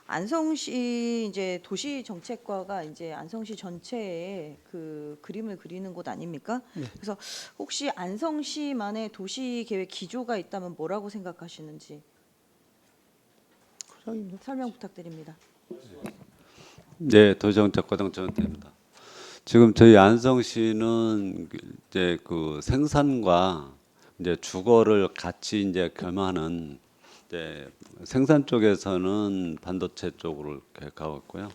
안성시 이제 도시정책과가 이제 안성시 전체에 그 그림을 그리는 곳 아닙니까? 그래서 혹시 안성시만의 도시계획 기조가 있다면 뭐라고 생각하시는지 설명 부탁드립니다. 네, 도시정책과장 전태입니다. 지금 저희 안성시는 이제 그 생산과 이제 주거를 같이 이제 겸하는 이제 생산 쪽에서는 반도체 쪽으로 이렇게 가고 있고요.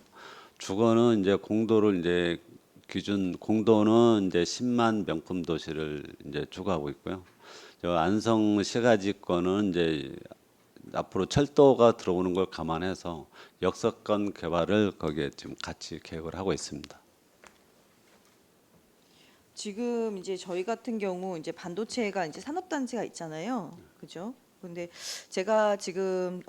주거는 이제 공도를 이제 기준 공도는 이제 10만 명품 도시를 이제 추구하고 있고요. 저 안성 시가지권은 이제 앞으로 철도가 들어오는 걸 감안해서 역세권 개발을 거기에 지금 같이 계획을 하고 있습니다. 지금 이제 저희 같은 경우 이제 반도체가 이제 산업단지가 있잖아요, 그죠? 근데 제가 지금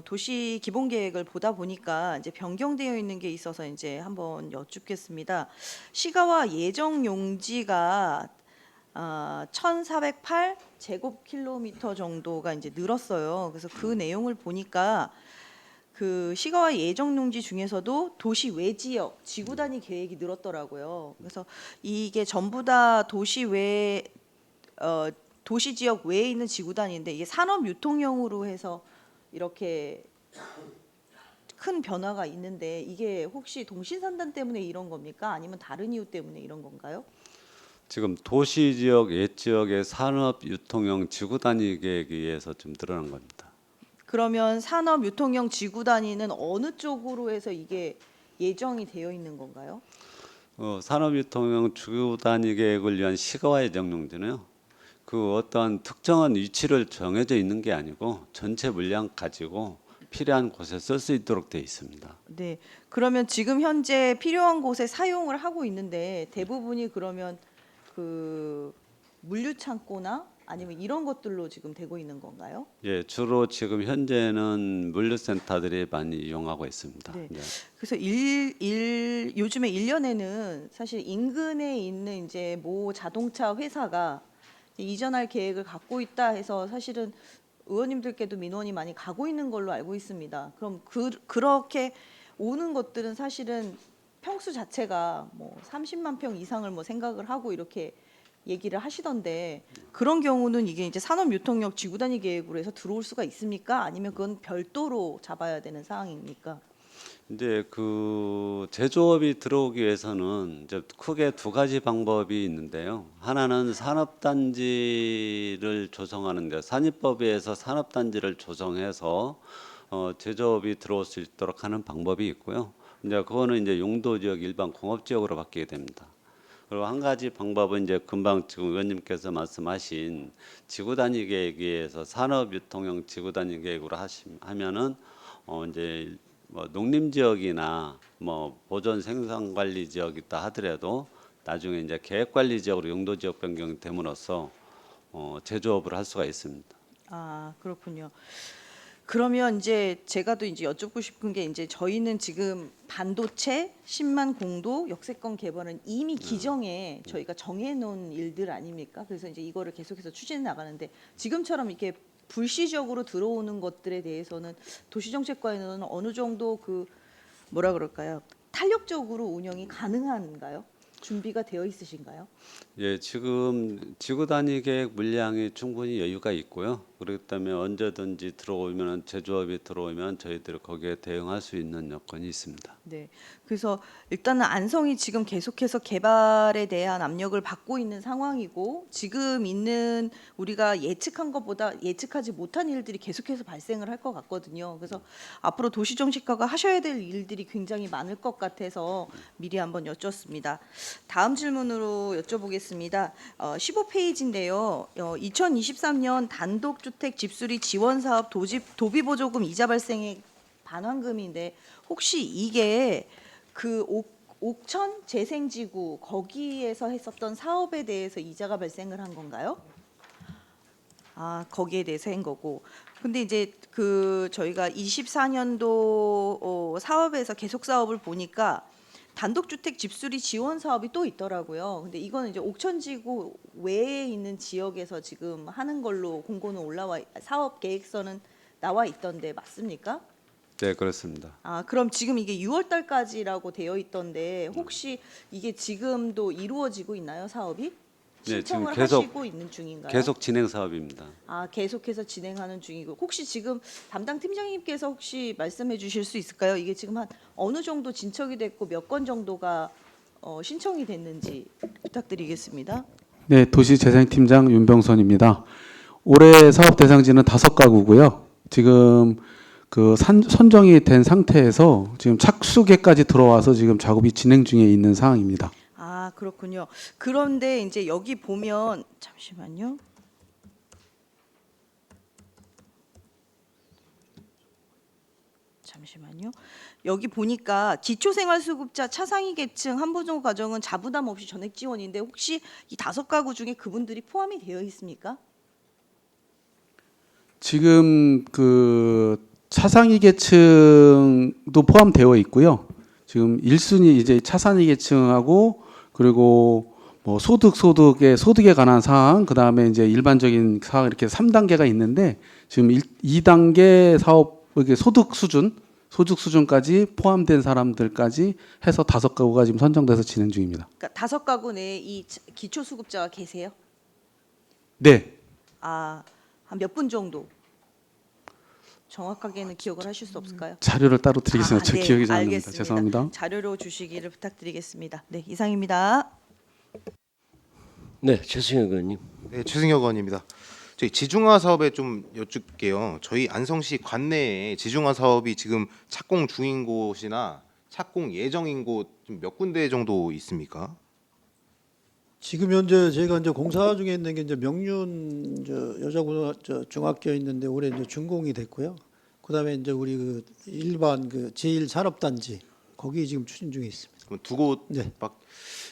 도시 기본 계획을 보다 보니까 이제 변경되어 있는 게 있어서 이제 한번 여쭙겠습니다. 시가와 예정 용지가 1,408 제곱킬로미터 정도가 이제 늘었어요. 그래서 그 내용을 보니까 그 시가와 예정 용지 중에서도 도시 외 지역 지구 단위 계획이 늘었더라고요. 그래서 이게 전부 다 도시 외 도시 지역 외에 있는 지구 단위인데 이게 산업 유통형으로 해서 이렇게 큰 변화가 있는데 이게 혹시 동신산단 때문에 이런 겁니까? 아니면 다른 이유 때문에 이런 건가요? 지금 도시 지역, 옛 지역의 산업 유통형 지구 단위 계획에 의해서 좀 늘어난 겁니다. 그러면 산업 유통형 지구 단위는 어느 쪽으로 해서 이게 예정이 되어 있는 건가요? 산업 유통형 지구 단위 계획을 위한 시가와 예정 용지는요. 그 어떠한 특정한 위치를 정해져 있는 게 아니고 전체 물량 가지고 필요한 곳에 쓸 수 있도록 되어 있습니다. 네. 그러면 지금 현재 필요한 곳에 사용을 하고 있는데 대부분이 그러면 그 물류 창고나 아니면 이런 것들로 지금 되고 있는 건가요? 예, 주로 지금 현재는 물류센터들이 많이 이용하고 있습니다. 네. 네. 그래서 요즘에 1년에는 사실 인근에 있는 이제 모 자동차 회사가 이전할 계획을 갖고 있다 해서 사실은 의원님들께도 민원이 많이 가고 있는 걸로 알고 있습니다. 그럼 그렇게 오는 것들은 사실은 평수 자체가 뭐 30만 평 이상을 뭐 생각을 하고 이렇게 얘기를 하시던데 그런 경우는 이게 이제 산업유통역 지구 단위 계획으로 해서 들어올 수가 있습니까? 아니면 그건 별도로 잡아야 되는 상황입니까? 이제 그 제조업이 들어오기 위해서는 이제 크게 두 가지 방법이 있는데요. 하나는 산업단지를 조성하는데 산입법에 의해서 산업단지를 조성해서 제조업이 들어올 수 있도록 하는 방법이 있고요. 이제 그거는 이제 용도지역 일반 공업지역으로 바뀌게 됩니다. 그리고 한 가지 방법은 이제 금방 지금 의원님께서 말씀하신 지구 단위 계획에 의해서 산업 유통형 지구 단위 계획으로 하면은 이제 뭐 농림 지역이나 뭐 보존 생산 관리 지역이다 하더라도 나중에 이제 계획 관리 지역으로 용도 지역 변경이 됨으로써 제조업을 할 수가 있습니다. 아, 그렇군요. 그러면 이제 제가 또 이제 여쭙고 싶은 게 이제 저희는 지금 반도체 10만 공도 역세권 개발은 이미 기정에 저희가 정해놓은 일들 아닙니까? 그래서 이제 이거를 계속해서 추진해 나가는데 지금처럼 이렇게 불시적으로 들어오는 것들에 대해서는 도시정책과에는 어느 정도 그 뭐라 그럴까요? 탄력적으로 운영이 가능한가요? 준비가 되어 있으신가요? 예, 지금 지구 단위 계획 물량이 충분히 여유가 있고요. 그렇기 때문에 언제든지 들어오면 제조업이 들어오면 저희들이 거기에 대응할 수 있는 여건이 있습니다. 네. 그래서 일단은 안성이 지금 계속해서 개발에 대한 압력을 받고 있는 상황이고 지금 있는 우리가 예측한 것보다 예측하지 못한 일들이 계속해서 발생을 할 것 같거든요. 그래서 앞으로 도시정책과가 하셔야 될 일들이 굉장히 많을 것 같아서 미리 한번 여쭙습니다. 다음 질문으로 여쭤보겠습니다. 15페이지인데요. 2023년 단독주택 집수리 지원 사업 도비보조금 이자 발생액 반환금인데 혹시 이게 그 옥천 재생지구 거기에서 했었던 사업에 대해서 이자가 발생을 한 건가요? 아, 거기에 대해서 한 거고. 근데 이제 그 저희가 24년도 사업에서 계속 사업을 보니까 단독주택 집수리 지원 사업이 또 있더라고요. 근데 이거는 이제 옥천지구 외에 있는 지역에서 지금 하는 걸로 공고는 사업 계획서는 나와 있던데 맞습니까? 네, 그렇습니다. 아, 그럼 지금 이게 6월 달까지라고 되어 있던데 혹시 이게 지금도 이루어지고 있나요, 사업이? 네, 지금 신청을 계속- 하시고 있는 중인가요? 계속 진행 사업입니다. 아, 계속해서 진행하는 중이고 혹시 지금 담당 팀장님께서 혹시 말씀해 주실 수 있을까요? 이게 지금 한 어느 정도 진척이 됐고 몇 건 정도가 신청이 됐는지 부탁드리겠습니다. 네, 도시재생팀장 윤병선입니다. 올해 사업 대상지는 5가구고요. 지금 그 선정이 된 상태에서 지금 착수계까지 들어와서 지금 작업이 진행 중에 있는 상황입니다. 아, 그렇군요. 그런데 이제 여기 보면 잠시만요. 여기 보니까 기초생활수급자 차상위 계층 한부모 가정은 자부담 없이 전액 지원인데 혹시 이 5가구 중에 그분들이 포함이 되어 있습니까? 지금 그 차상위 계층도 포함되어 있고요. 지금 1순위 이제 차상위 계층하고 그리고 뭐 소득에 관한 사항, 그다음에 이제 일반적인 사항 이렇게 3단계가 있는데 지금 2단계 사업 이게 소득 수준까지 포함된 사람들까지 해서 5가구가 지금 선정돼서 진행 중입니다. 그러니까 5가구 내에 이 기초수급자가 계세요? 네. 아, 한 몇 분 정도? 정확하게는 기억을 하실 수 없을까요? 자료를 따로 드리겠습니다. 제 네, 기억이 잘 안 납니다. 알겠습니다. 죄송합니다. 자료로 주시기를 부탁드리겠습니다. 네, 이상입니다. 네, 최승혁 의원님. 네, 최승혁 의원입니다. 저희 지중화 사업에 좀 여쭙게요. 저희 안성시 관내에 지중화 사업이 지금 착공 중인 곳이나 착공 예정인 곳 몇 군데 정도 있습니까? 지금 현재 저희가 이제 공사 중에 있는 게 이제 명륜 중학교 있는데 올해 이제 준공이 됐고요. 그다음에 이제 우리 그 일반 그 제1산업단지 거기 지금 추진 중에 있습니다. 그럼 두 곳 네.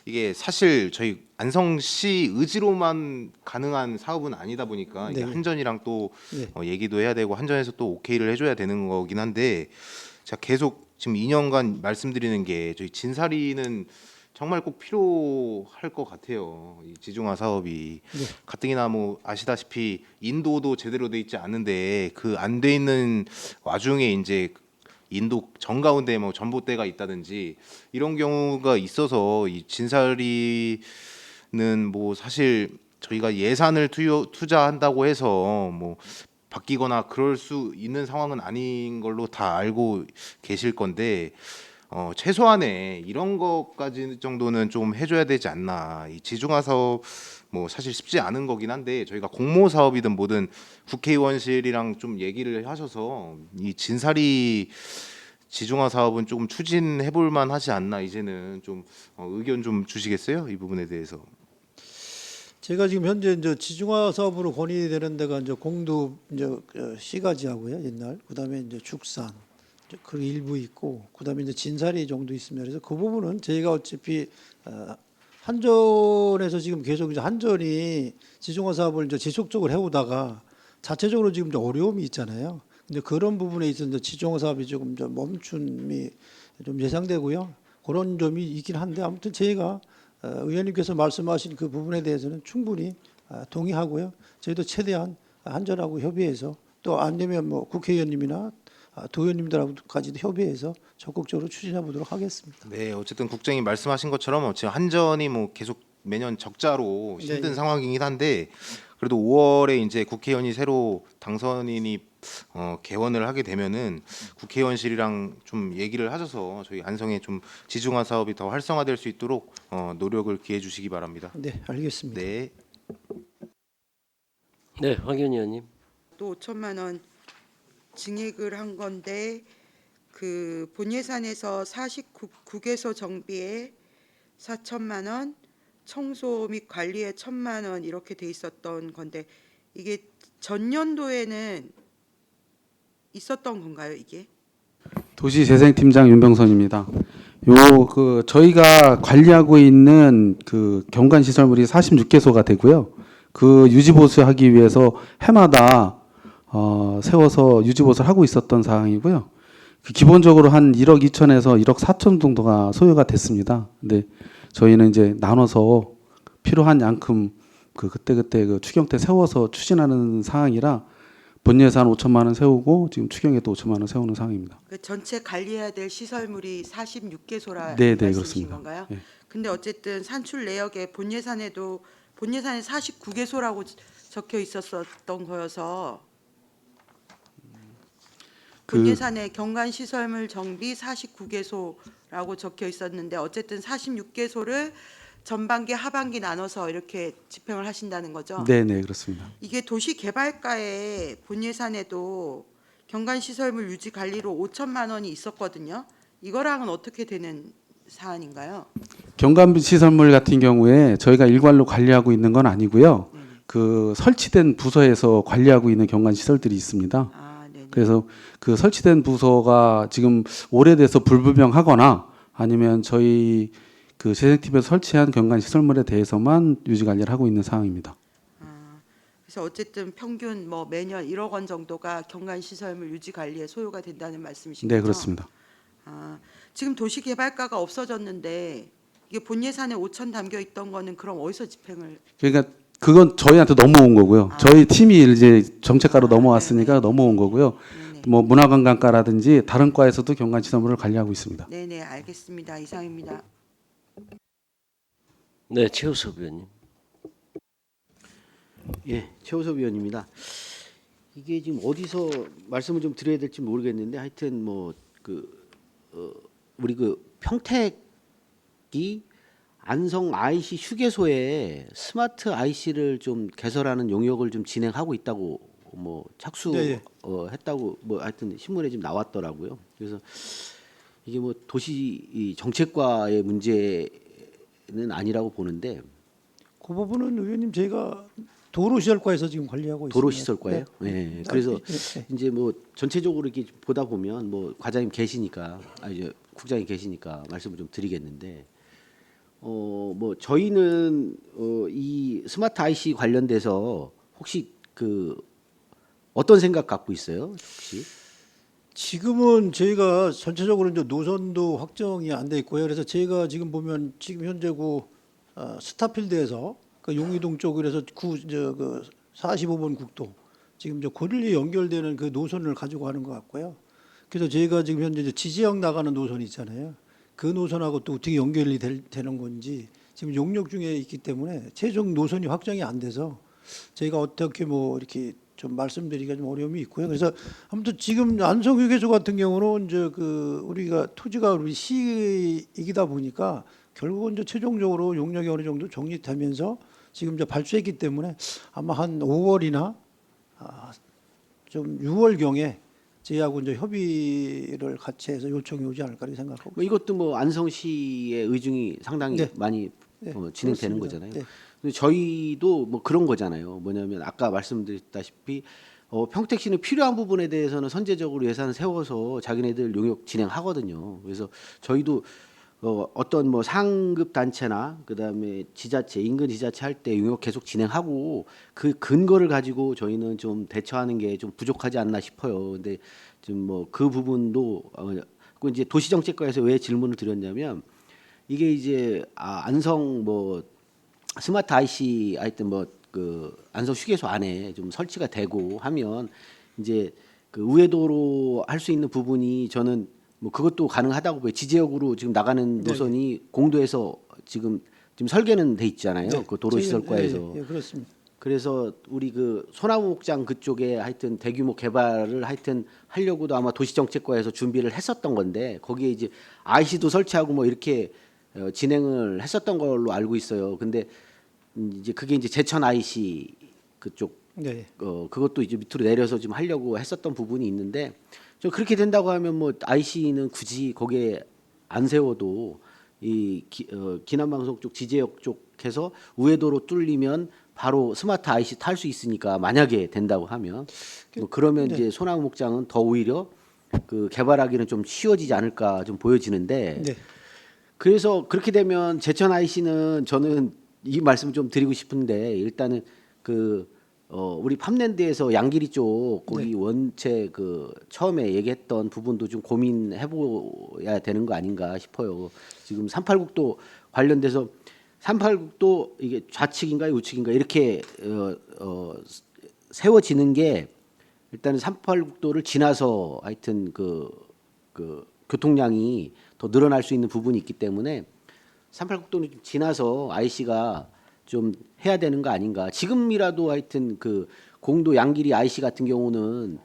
이게 사실 저희 안성시 의지로만 가능한 사업은 아니다 보니까 이게 네. 한전이랑 또 네. 얘기도 해야 되고 한전에서 또 오케이를 해줘야 되는 거긴 한데 제가 계속 지금 2년간 말씀드리는 게 저희 진사리는 정말 꼭 필요할 것 같아요. 이 지중화 사업이 네. 가뜩이나 뭐 아시다시피 인도도 제대로 돼 있지 않은데 그 안 돼 있는 와중에 이제 인도 정가운데 뭐 전봇대가 있다든지 이런 경우가 있어서 이 진사리는 뭐 사실 저희가 예산을 투자한다고 해서 뭐 바뀌거나 그럴 수 있는 상황은 아닌 걸로 다 알고 계실 건데 최소한의 이런 것까지 정도는 좀 해줘야 되지 않나. 이 지중화 사업 뭐 사실 쉽지 않은 거긴 한데 저희가 공모 사업이든 뭐든 국회의원실이랑 좀 얘기를 하셔서 이 진사리 지중화 사업은 조금 추진해볼 만하지 않나. 이제는 좀 의견 좀 주시겠어요? 이 부분에 대해서. 제가 지금 현재 이제 지중화 사업으로 건의되는 데가 이제 공도 이제 시가지하고요 옛날 그다음에 이제 축산 그 일부 있고 그다음에 이제 진사리 정도 있습니다. 그래서 그 부분은 저희가 어차피 한전에서 지금 계속 이제 한전이 지중화 사업을 이제 지속적으로 해오다가 자체적으로 지금 좀 어려움이 있잖아요. 근데 그런 부분에 있어서 이제 지중화 사업이 조금 좀 멈춤이 좀 예상되고요. 그런 점이 있긴 한데 아무튼 저희가 의원님께서 말씀하신 그 부분에 대해서는 충분히 동의하고요. 저희도 최대한 한전하고 협의해서 또 안 되면 뭐 국회의원님이나 도의원님들하고까지도 협의해서 적극적으로 추진해 보도록 하겠습니다. 네, 어쨌든 국장님 말씀하신 것처럼 지금 한전이 뭐 계속 매년 적자로 힘든 네. 상황이긴 한데 그래도 5월에 이제 국회의원이 새로 당선인이 개원을 하게 되면은 국회의원실이랑 좀 얘기를 하셔서 저희 안성의 좀 지중화 사업이 더 활성화될 수 있도록 노력을 기해 주시기 바랍니다. 네, 알겠습니다. 네. 네, 황교안 의원님. 또 5천만 원 증액을 한 건데 그 본 예산에서 49개소 정비에 4천만 원, 청소 및 관리에 1,000만 원 이렇게 돼 있었던 건데 이게 전년도에는 있었던 건가요, 이게? 도시재생팀장 윤병선입니다. 요 저희가 관리하고 있는 그 경관 시설물이 46개소가 되고요. 그 유지 보수하기 위해서 해마다 세워서 유지 보수를 하고 있었던 사항이고요. 기본적으로 한 1억 2천에서 1억 4천 정도가 소요가 됐습니다. 근데 저희는 이제 나눠서 필요한 양큼 그때 그 추경 때 세워서 추진하는 상황이라 본 예산 5천만 원 세우고 지금 추경에 또 5천만 원 세우는 상황입니다. 그 전체 관리해야 될 시설물이 46개소라 네, 말씀이신 그렇습니다. 건가요? 네. 근데 어쨌든 산출 내역에 본 예산에 49개소라고 적혀 있었던 거여서 본 예산에 경관 시설물 정비 49개소라고 적혀 있었는데 어쨌든 46개소를 전반기 하반기 나눠서 이렇게 집행을 하신다는 거죠? 네, 그렇습니다. 이게 도시개발과에 본 예산에도 경관 시설물 유지 관리로 5천만 원이 있었거든요. 이거랑은 어떻게 되는 사안인가요? 경관 시설물 같은 경우에 저희가 일괄로 관리하고 있는 건 아니고요. 그 설치된 부서에서 관리하고 있는 경관 시설들이 있습니다. 아, 네. 그래서 그 설치된 부서가 지금 오래돼서 불분명하거나 아니면 저희 그 재생팀에서 설치한 경관 시설물에 대해서만 유지 관리를 하고 있는 상황입니다. 그래서 어쨌든 평균 뭐 매년 1억 원 정도가 경관 시설물 유지 관리에 소요가 된다는 말씀이신 네, 거죠? 그렇습니다. 지금 도시개발과가 없어졌는데 이게 본 예산에 5천 담겨 있던 거는 그럼 어디서 집행을? 그러니까 그건 저희한테 넘어온 거고요. 저희 팀이 이제 정책과로 넘어왔으니까 네네. 넘어온 거고요. 네네. 뭐 문화관광과라든지 다른 과에서도 경관 시설물을 관리하고 있습니다. 네네 알겠습니다. 이상입니다. 네, 최우석 의원님. 예, 최우섭 의원입니다. 이게 지금 어디서 말씀을 좀 드려야 될지 모르겠는데 하여튼 뭐 우리 그 평택이 안성 IC 휴게소에 스마트 IC를 좀 개설하는 용역을 좀 진행하고 있다고 뭐 착수 했다고 뭐 하여튼 신문에 지금 나왔더라고요. 그래서 이게 뭐 도시 정책과의 문제는 아니라고 보는데 그 부분은 의원님 저희가 도로시설과에서 지금 관리하고 있습니다. 도로시설과예요. 네. 네. 그래서 네. 이제 뭐 전체적으로 이렇게 보다 보면 뭐 과장님 계시니까 이제 국장이 계시니까 말씀을 좀 드리겠는데 뭐 저희는 이 스마트 IC 관련돼서 혹시 그 어떤 생각 갖고 있어요? 혹시? 지금은 저희가 전체적으로 이제 노선도 확정이 안 돼 있고요. 그래서 저희가 지금 보면 지금 현재 스타필드에서 그 용의동 쪽으로 해서 그 45번 국도 지금 저 고릴리 연결되는 그 노선을 가지고 가는 것 같고요. 그래서 저희가 지금 현재 이제 지지역 나가는 노선 있잖아요. 그 노선하고 또 어떻게 연결이 되는 건지 지금 용역 중에 있기 때문에 최종 노선이 확정이 안 돼서 저희가 어떻게 뭐 이렇게 좀 말씀드리기가 좀 어려움이 있고요. 그래서 아무튼 지금 안성휴게소 같은 경우는 이제 그 우리가 토지가 우리 시이기다 보니까 결국은 이제 최종적으로 용역이 어느 정도 정리되면서 지금 이제 발주했기 때문에 아마 한 5월이나 좀 6월 경에 저희하고 이제 협의를 같이 해서 요청이 오지 않을까 생각하고. 뭐 이것도 뭐 안성시의 의중이 상당히 네. 많이 네, 진행되는 그렇습니다. 거잖아요. 네. 근데 저희도 뭐 그런 거잖아요. 뭐냐면 아까 말씀드렸다시피 평택시는 필요한 부분에 대해서는 선제적으로 예산 세워서 자기네들 용역 진행하거든요. 그래서 저희도 어떤 뭐 상급 단체나 그다음에 지자체 인근 지자체 할 때 용역 계속 진행하고 그 근거를 가지고 저희는 좀 대처하는 게 좀 부족하지 않나 싶어요. 근데 좀 뭐 그 부분도 그 이제 도시정책과에서 왜 질문을 드렸냐면 이게 이제 안성 뭐 스마트 IC 하여튼 뭐 그 안성 휴게소 안에 좀 설치가 되고 하면 이제 그 우회도로 할 수 있는 부분이 저는 뭐 그것도 가능하다고 보여요. 지지역으로 지금 나가는 노선이 공도에서 지금 설계는 돼 있잖아요. 네. 그 도로시설과에서. 예, 그렇습니다. 그래서 우리 그 소나무 목장 그쪽에 하여튼 대규모 개발을 하여튼 하려고도 아마 도시정책과에서 준비를 했었던 건데 거기에 이제 IC도 설치하고 뭐 이렇게 진행을 했었던 걸로 알고 있어요. 근데 이제 그게 이제 제천 IC 그쪽 네. 그것도 이제 밑으로 내려서 좀 하려고 했었던 부분이 있는데 좀 그렇게 된다고 하면 뭐 IC는 굳이 거기에 안 세워도 이 기남방송 쪽 지제역 쪽에서 우회도로 뚫리면 바로 스마트 IC 탈 수 있으니까 만약에 된다고 하면 뭐 그러면 이제 소나무 목장은 더 오히려 그 개발하기는 좀 쉬워지지 않을까 좀 보여지는데 네. 그래서 그렇게 되면 제천 IC는 저는 이 말씀 좀 드리고 싶은데 일단은 우리 팜랜드에서 양길이 쪽 거기 원체 그 처음에 얘기했던 부분도 좀 고민해봐야 되는 거 아닌가 싶어요. 지금 386도 관련돼서 386도 이게 좌측인가요, 우측인가 이렇게 세워지는 게 일단은 386도를 지나서 하여튼 그 교통량이 더 늘어날 수 있는 부분이 있기 때문에 386도는 지나서 IC가 좀 해야 되는 거 아닌가. 지금이라도 하여튼 그 공도 양길이 IC 같은 경우는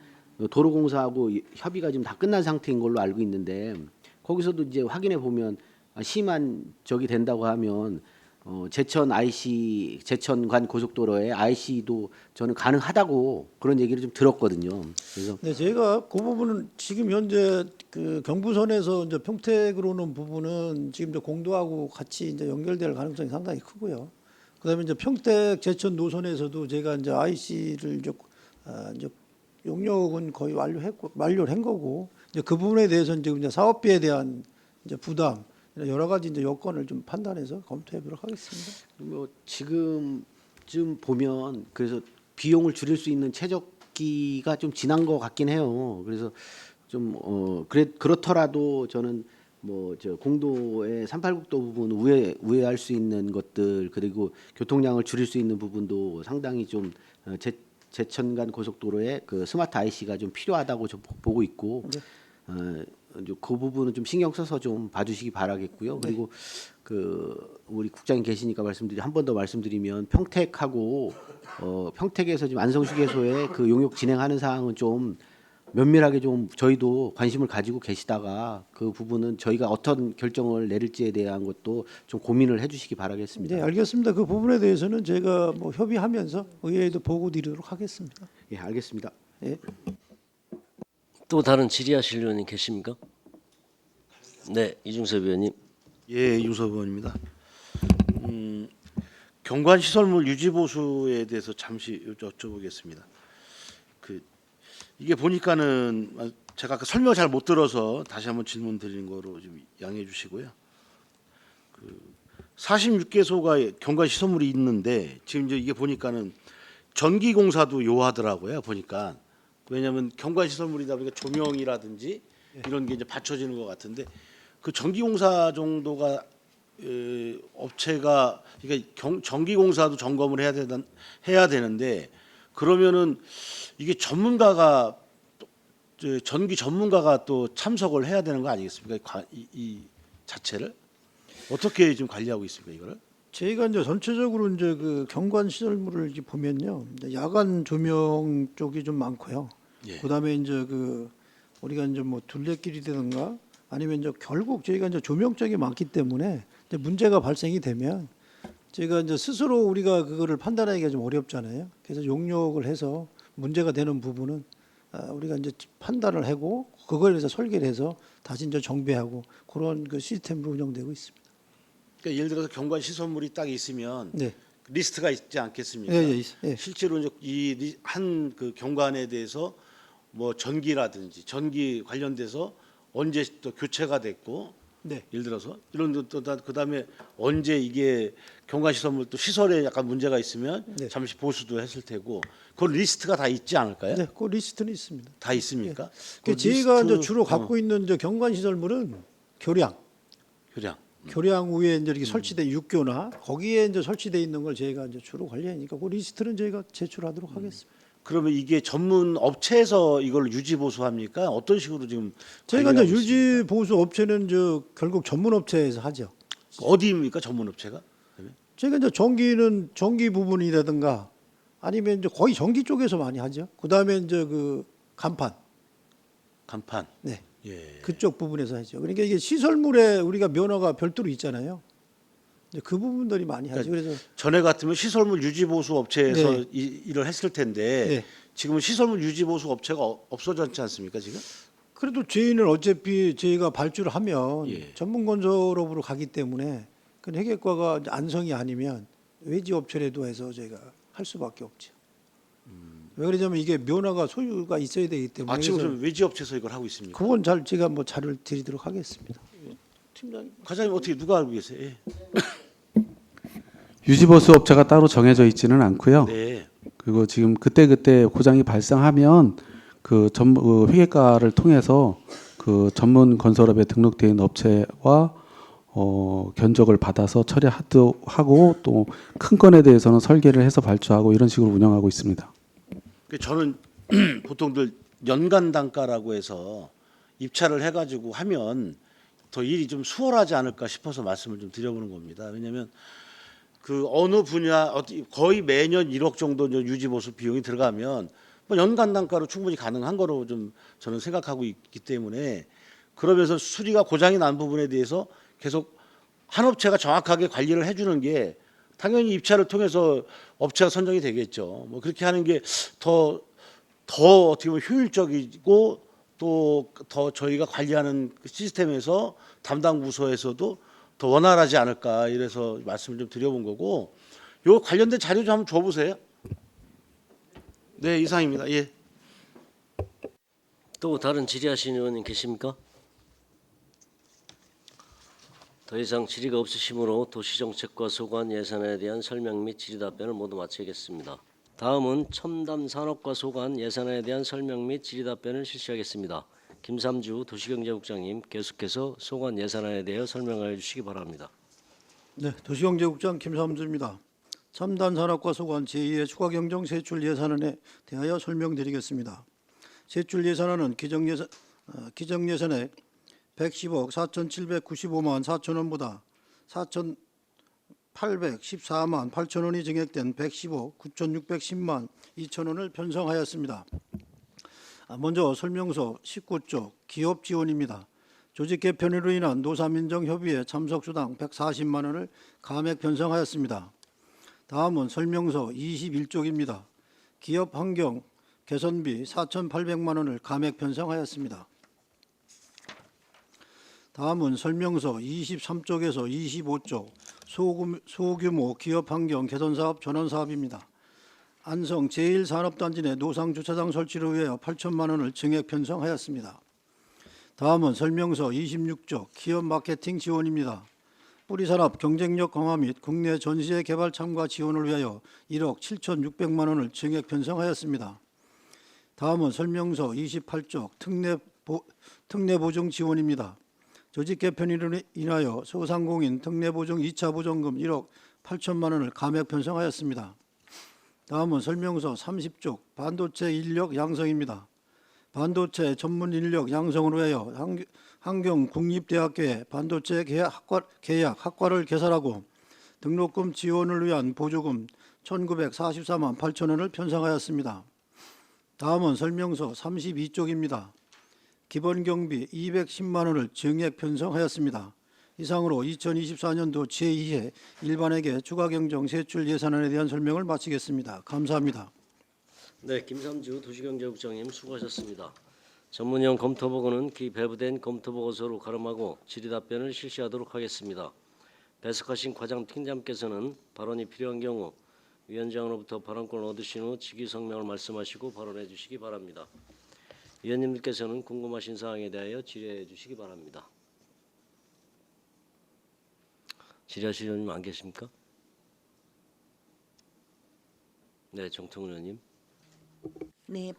도로공사하고 협의가 지금 다 끝난 상태인 걸로 알고 있는데 거기서도 이제 확인해 보면 심한 적이 된다고 하면 제천 IC 제천간 고속도로에 IC도 저는 가능하다고 그런 얘기를 좀 들었거든요. 그래서 네, 제가 그 부분은 지금 현재 그 경부선에서 이제 평택으로 오는 부분은 지금 이제 공도하고 같이 이제 연결될 가능성이 상당히 크고요. 그다음에 이제 평택 제천 노선에서도 제가 이제 IC를 이제 용역은 거의 완료를 한 거고 이제 그 부분에 대해서는 지금 이제 사업비에 대한 이제 부담 여러 가지 이제 여건을 좀 판단해서 검토해 보도록 하겠습니다. 뭐 지금쯤 보면 그래서 비용을 줄일 수 있는 최적기가 좀 지난 것 같긴 해요. 그래서 좀 그렇더라도 저는 뭐 저 공도의 386도 부분 우회할 수 있는 것들 그리고 교통량을 줄일 수 있는 부분도 상당히 좀 제천간 고속도로에 그 스마트 IC가 좀 필요하다고 좀 보고 있고 이제 그 부분은 좀 신경 써서 좀 봐주시기 바라겠고요. 그리고 그 우리 국장님 계시니까 한 번 더 말씀드리면 평택하고 평택에서 지금 안성휴게소에 그 용역 진행하는 사항은 좀 면밀하게 좀 저희도 관심을 가지고 계시다가 그 부분은 저희가 어떤 결정을 내릴지에 대한 것도 좀 고민을 해주시기 바라겠습니다. 네, 알겠습니다. 그 부분에 대해서는 제가 뭐 협의하면서 의회에도 보고 드리도록 하겠습니다. 예, 알겠습니다. 예. 또 다른 질의하실 의원님 계십니까? 네, 이중섭 의원님. 예, 이중섭 의원입니다. 경관 시설물 유지 보수에 대해서 잠시 여쭤보겠습니다. 이게 보니까는 제가 아까 설명 잘 못 들어서 다시 한번 질문 드리는 거로 좀 양해해 주시고요. 46개소가 경관 시설물이 있는데 지금 이제 이게 보니까는 전기공사도 요하더라고요. 보니까 왜냐하면 경관 시설물이다 보니까 조명이라든지 이런 게 이제 받쳐지는 것 같은데 그 전기공사 정도가 업체가 그러니까 전기공사도 점검을 해야 되는데 그러면은 이게 전문가가 전기 전문가가 또 참석을 해야 되는 거 아니겠습니까? 이 자체를 어떻게 지금 관리하고 있습니까? 이거를? 저희가 이제 전체적으로 이제 그 경관 시설물을 이렇게 보면요, 이제 야간 조명 쪽이 좀 많고요. 예. 그다음에 이제 그 우리가 이제 뭐 둘레길이라든가 아니면 이제 결국 저희가 이제 조명 쪽이 많기 때문에 이제 문제가 발생이 되면 제가 이제 스스로 우리가 그거를 판단하기가 좀 어렵잖아요. 그래서 용역을 해서 문제가 되는 부분은 우리가 이제 판단을 하고 그거에 대해서 설계를 해서 다시 이제 정비하고 그런 그 시스템으로 운영되고 있습니다. 그러니까 예를 들어서 경관 시설물이 딱 있으면 네. 리스트가 있지 않겠습니까? 예. 실제로 이 한 그 경관에 대해서 뭐 전기라든지 전기 관련돼서 언제 또 교체가 됐고 네. 예를 들어서 이런 또 그다음에 언제 이게 경관 시설물 또 시설에 약간 문제가 있으면 네. 잠시 보수도 했을 테고 그 리스트가 다 있지 않을까요? 네, 그 리스트는 있습니다. 다 있습니까? 그 저희가 이제 주로 갖고 있는 저 경관 시설물은 교량 위에 이제 이렇게 설치된 육교나 거기에 이제 설치돼 있는 걸 저희가 이제 주로 관리하니까 그 리스트는 저희가 제출하도록 하겠습니다. 그러면 이게 전문 업체에서 이걸 유지 보수합니까? 어떤 식으로 지금 저희가 이제 관리하고 유지 있습니까? 보수 업체는 저 결국 전문 업체에서 하죠. 어디입니까? 전문 업체가? 저희가 이제 전기 부분이라든가 아니면 이제 거의 전기 쪽에서 많이 하죠. 그다음에 이제 그 간판, 간판. 네, 예. 그쪽 부분에서 하죠. 그러니까 이게 시설물에 우리가 면허가 별도로 있잖아요. 이제 그 부분들이 많이 하죠. 그래서 전에 같으면 시설물 유지 보수 업체에서 네. 일을 했을 텐데 네. 지금은 시설물 유지 보수 업체가 없어졌지 않습니까 지금? 그래도 저희는 어차피 저희가 발주를 하면 예. 전문 건설업으로 가기 때문에 그 회계과가 이제 안성이 아니면 외지 업체라도 해서 저희가 할 수밖에 없죠. 왜 그러냐면 이게 면허가 소유가 있어야 되기 때문에. 아 지금 그래서 외지 업체에서 이걸 하고 있습니다. 그건 잘 제가 뭐 자료를 드리도록 하겠습니다. 팀장님, 과장님 어떻게 누가 알고 계세요? 예. 유지보수 업체가 따로 정해져 있지는 않고요. 네. 그리고 지금 그때 고장이 발생하면 그 회계과를 통해서 그 전문 건설업에 등록되어 있는 업체와 견적을 받아서 처리하고 또 큰 건에 대해서는 설계를 해서 발주하고 이런 식으로 운영하고 있습니다. 저는 보통들 연간 단가라고 해서 입찰을 해가지고 하면 더 일이 좀 수월하지 않을까 싶어서 말씀을 좀 드려보는 겁니다. 왜냐하면 그 어느 분야 거의 매년 1억 정도 유지 보수 비용이 들어가면 뭐 연간 단가로 충분히 가능한 거로 좀 저는 생각하고 있기 때문에 그러면서 수리가 고장이 난 부분에 대해서 계속 한 업체가 정확하게 관리를 해주는 게 당연히 입찰을 통해서 업체가 선정이 되겠죠. 뭐 그렇게 하는 게 더 어떻게 보면 효율적이고 또 더 저희가 관리하는 그 시스템에서 담당 부서에서도 더 원활하지 않을까 이래서 말씀을 좀 드려본 거고 요 관련된 자료 좀 한번 줘보세요. 네 이상입니다. 예. 또 다른 질의하시는 의원님 계십니까? 더 이상 질의가 없으시므로 도시정책과 소관 예산에 대한 설명 및 질의 답변을 모두 마치겠습니다. 다음은 첨단 산업과 소관 예산에 대한 설명 및 질의 답변을 실시하겠습니다. 김삼주 도시경제국장님 계속해서 소관 예산안에 대해 설명해 주시기 바랍니다. 네, 도시경제국장 김삼주입니다. 첨단 산업과 소관 제2의 추가경정 세출 예산안에 대하여 설명드리겠습니다. 세출 예산안은 기정예산액 110억 4,795만 4천 원보다 4,814만 8천 원이 증액된 110억 9,610만 2천 원을 편성하였습니다. 먼저 설명서 19쪽 기업 지원입니다. 조직 개편으로 인한 노사민정 협의회 참석 수당 140만 원을 감액 편성하였습니다. 다음은 설명서 21쪽입니다. 기업 환경 개선비 4,800만 원을 감액 편성하였습니다. 다음은 설명서 23쪽에서 25쪽 소규모 기업 환경 개선 사업 전환 사업입니다. 안성 제1산업단지 내 노상주차장 설치를 위하여 8천만 원을 증액 편성하였습니다. 다음은 설명서 26쪽 기업 마케팅 지원입니다. 뿌리산업 경쟁력 강화 및 국내 전시회 개발 참가 지원을 위하여 1억 7,600만 원을 증액 편성하였습니다. 다음은 설명서 28쪽 특례 보증 지원입니다. 조직 개편으로 인하여 소상공인 특례 보증 2차 보증금 1억 8천만 원을 감액 편성하였습니다. 다음은 설명서 30쪽 반도체 인력 양성입니다. 반도체 전문 인력 양성을 위하여 한경국립대학교에 반도체 학과를 개설하고 등록금 지원을 위한 보조금 1,944만 8천 원을 편성하였습니다. 다음은 설명서 32쪽입니다. 기본경비 210만 원을 증액 편성하였습니다. 이상으로 2024년도 제2회 일반회계 추가경정 세출 예산안에 대한 설명을 마치겠습니다. 감사합니다. 네, 김삼주 도시경제국장님 수고하셨습니다. 전문위원 검토보고는 기 배부된 검토보고서로 가름하고 질의 답변을 실시하도록 하겠습니다. 배석하신 과장 팀장께서는 발언이 필요한 경우 위원장으로부터 발언권을 얻으신 후 직위성명을 말씀하시고 발언해 주시기 바랍니다. 위원님들께서는 궁금하신 사항에 대하여 질의해 주시기 바랍니다. 질의하실 의원님 안 계십니까? 네, 정통훈 의원님. 네,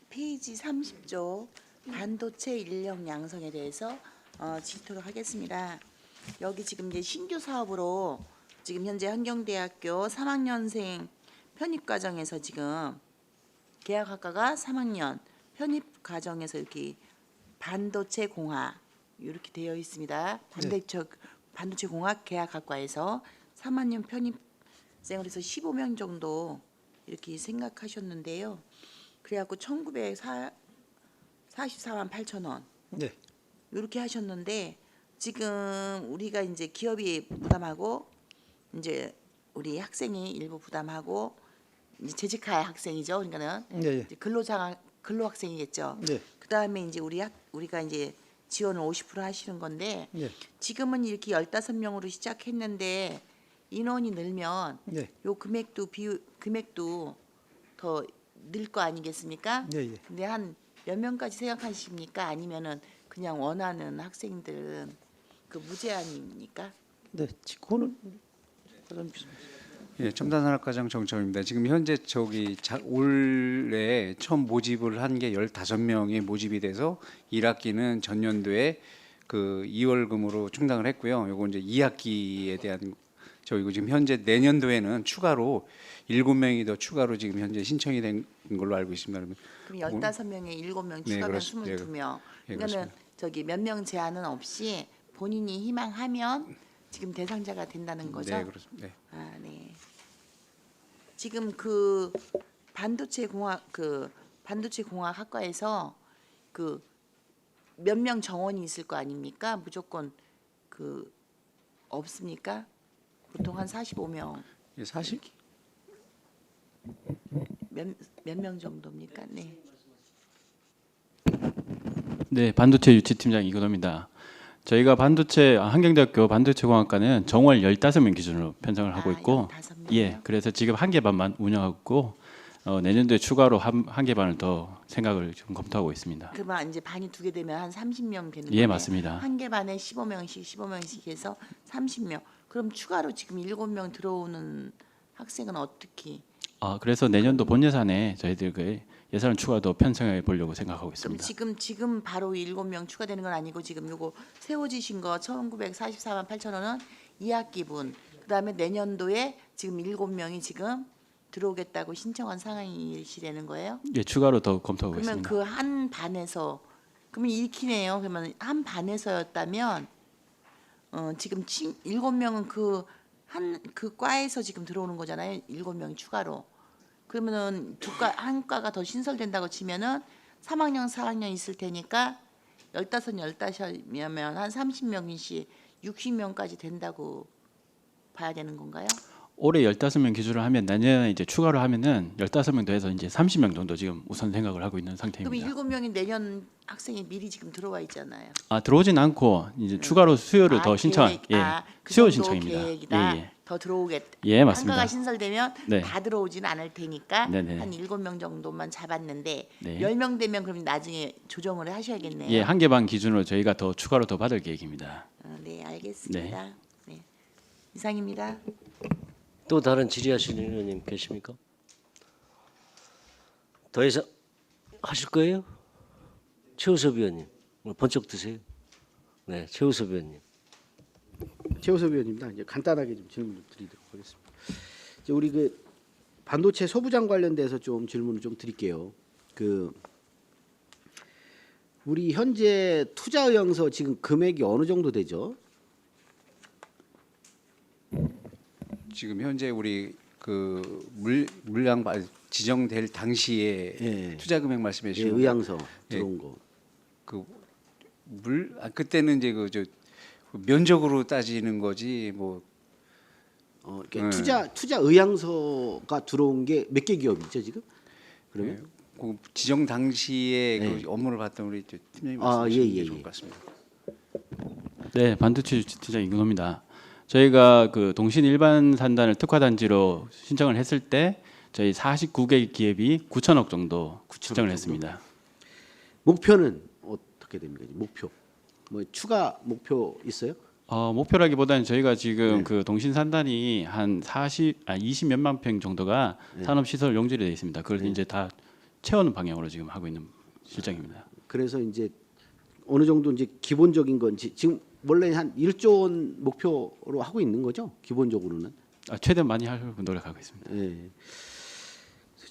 페이지 30쪽 반도체 인력 양성에 대해서 질의토록 하겠습니다. 여기 지금 이제 신규 사업으로 지금 현재 한경대학교 3학년생 편입 과정에서 지금 계약학과가 3학년 편입 과정에서 이렇게 반도체 공학 이렇게 되어 있습니다. 반도체 공학 계약학과에서 3학년 편입생을 해서 15명 정도 이렇게 생각하셨는데요. 그래갖고 1,944만 8천 원 네. 이렇게 하셨는데 지금 우리가 이제 기업이 부담하고 이제 우리 학생이 일부 부담하고 이제 재직할 학생이죠. 그러니까는 네. 이제 근로 학생이겠죠. 네. 그다음에 이제 우리가 이제 지원을 50% 하시는 건데 네. 지금은 이렇게 15명으로 시작했는데 인원이 늘면 네. 요 금액도 더 늘 거 아니겠습니까? 예, 예. 근데 한 몇 명까지 생각하십니까? 아니면은 그냥 원하는 학생들은 그 무제한입니까? 네. 그거는 예, 첨단산업과정 정청입니다. 지금 현재 올해 처음 모집을 한 게 15명이 모집이 돼서 1학기는 전년도에 그 2월금으로 충당을 했고요. 요거 이제 2학기에 대한 저희고 지금 현재 내년도에는 추가로 7명이 더 추가로 지금 현재 신청이 된 걸로 알고 있습니다. 그럼 15명에 7명 네, 추가면 그렇습니다. 22명. 예, 그러니까는 그렇습니다. 저기 몇 명 제한은 없이 본인이 희망하면 지금 대상자가 된다는 거죠? 네, 그렇습니다. 네. 아, 네. 지금 그 반도체 공학 학과에서 그 몇 명 정원이 있을 거 아닙니까? 무조건 그 없습니까? 보통 한 45명. 예, 40? 몇 명 정도입니까? 네. 네, 반도체 유치팀장 이근호입니다. 저희가 한경대학교 반도체공학과는 정월 15명 기준으로 편성을 하고 있고, 15명 이요? 예, 그래서 지금 한 개 반만 운영하고 있고, 내년도에 추가로 한 개 반을 더 생각을 좀 검토하고 있습니다. 그러면 이제 반이 2개 되면 한 30명 되는 예, 거예요. 맞습니다. 한 개 반에 15명씩 해서 30명. 그럼 추가로 지금 7명 들어오는 학생은 어떻게? 그래서 내년도 본 예산에 저희들 그 예산을 추가 더 편성해 보려고 생각하고 그럼 있습니다. 지금 바로 7명 추가되는 건 아니고 지금 요거 세워지신 거 1,944만 8천 원은 2학기분. 그다음에 내년도에 지금 7명이 지금 들어오겠다고 신청한 상황이시라는 거예요? 예, 추가로 더 검토하고 그러면 있습니다. 그 한 반에서 그러면 읽히네요. 그러면 한 반에서였다면 지금 7명은 그 과에서 지금 들어오는 거잖아요. 7명이 추가로. 그러면은 한 과가 더 신설된다고 치면은 3학년, 4학년 있을 테니까 15명이면 한 30명이시 60명까지 된다고 봐야 되는 건가요? 올해 15명 기준으로 하면 내년에 이제 추가로 하면은 15명 더해서 이제 30명 정도 지금 우선 생각을 하고 있는 그럼 상태입니다. 7명이 내년 학생이 미리 지금 들어와 있잖아요. 들어오진 않고 이제 추가로 수요를 더 신청, 그 수요 정도 신청입니다. 계획이다. 예. 더 들어오겠다. 예, 맞습니다. 한가가 신설되면 네. 다 들어오지는 않을 테니까 네네. 한 7명 정도만 잡았는데 네. 10명 되면 그럼 나중에 조정을 하셔야겠네요. 예, 한 개 반 기준으로 저희가 더 추가로 더 받을 계획입니다. 네, 알겠습니다. 네. 이상입니다. 또 다른 질의하시는 의원님 계십니까? 더 이상 하실 거예요? 최우섭 의원님, 번쩍 드세요. 네, 최우섭 의원님. 최우섭 의원입니다. 이제 간단하게 좀 질문 좀 드리도록 하겠습니다. 이제 우리 그 반도체 소부장 관련돼서 좀 질문을 좀 드릴게요. 그 우리 현재 투자 의향서 지금 금액이 어느 정도 되죠? 지금 현재 우리 그 물량 지정될 당시에 예. 투자 금액 말씀해 예, 주신 거. 의향서 들어온 거. 그때는 이제 면적으로 따지는 거지 뭐 그러니까 투자 의향서가 들어온 게 몇 개 기업이죠 지금? 그러면 그 지정 당시에 네. 그 업무를 봤던 우리 팀장님 아, 말씀하시는 예, 게 예, 좋을 예. 것 같습니다. 네, 반도체 유치팀장 이근호입니다. 저희가 그 동신 일반 산단을 특화 단지로 신청을 했을 때 저희 49개 기업이 9천억 정도 신청을 했습니다. 목표는 어떻게 됩니까? 목표 뭐 추가 목표 있어요? 목표라기보다는 저희가 지금 네. 그 동신 산단이 한 20 몇만 평 정도가 네. 산업 시설 용지로 되어 있습니다. 그걸 네. 이제 다 채우는 방향으로 지금 하고 있는 실정입니다. 그래서 이제 어느 정도 이제 기본적인 건지 지금 원래 한 1조 원 목표로 하고 있는 거죠? 기본적으로는. 최대한 많이 하려고 노력하고 있습니다. 예.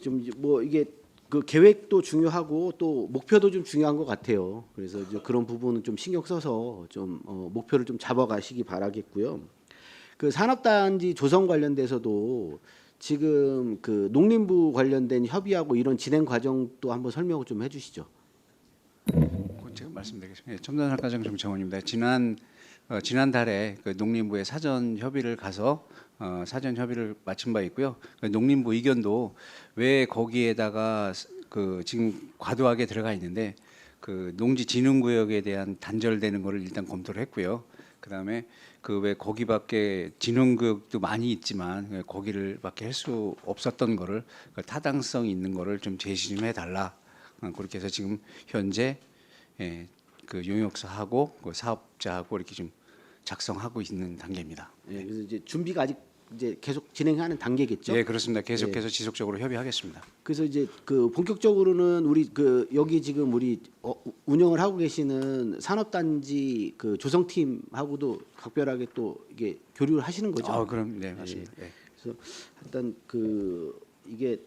좀 뭐 이게 그 계획도 중요하고 또 목표도 좀 중요한 것 같아요. 그래서 이제 그런 부분은 좀 신경 써서 좀 목표를 좀 잡아가시기 바라겠고요. 그 산업단지 조성 관련돼서도 지금 그 농림부 관련된 협의하고 이런 진행 과정도 한번 설명을 좀 해주시죠. 제가 말씀드리겠습니다. 첨단학과장 정창원입니다. 지난달에 그 농림부에 사전 협의를 가서 사전 협의를 마친 바 있고요. 그 농림부 의견도 왜 거기에다가 그 지금 과도하게 들어가 있는데 그 농지진흥구역에 대한 단절되는 거를 일단 검토를 했고요. 그다음에 그 왜 거기밖에 진흥구역도 많이 있지만 왜 거기를밖에 할 수 없었던 거를 그 타당성 있는 거를 좀 제시 좀 해달라. 그렇게 해서 지금 현재 그 용역사하고 그 사업자하고 이렇게 좀 작성하고 있는 단계입니다. 예, 그래서 이제 준비가 아직 이제 계속 진행하는 단계겠죠. 네, 그렇습니다. 계속해서 지속적으로 협의하겠습니다. 그래서 이제 그 본격적으로는 우리 그 여기 지금 우리 운영을 하고 계시는 산업단지 그 조성팀하고도 각별하게 또 이게 교류를 하시는 거죠. 그럼 네, 맞습니다. 예. 그래서 일단 그 이게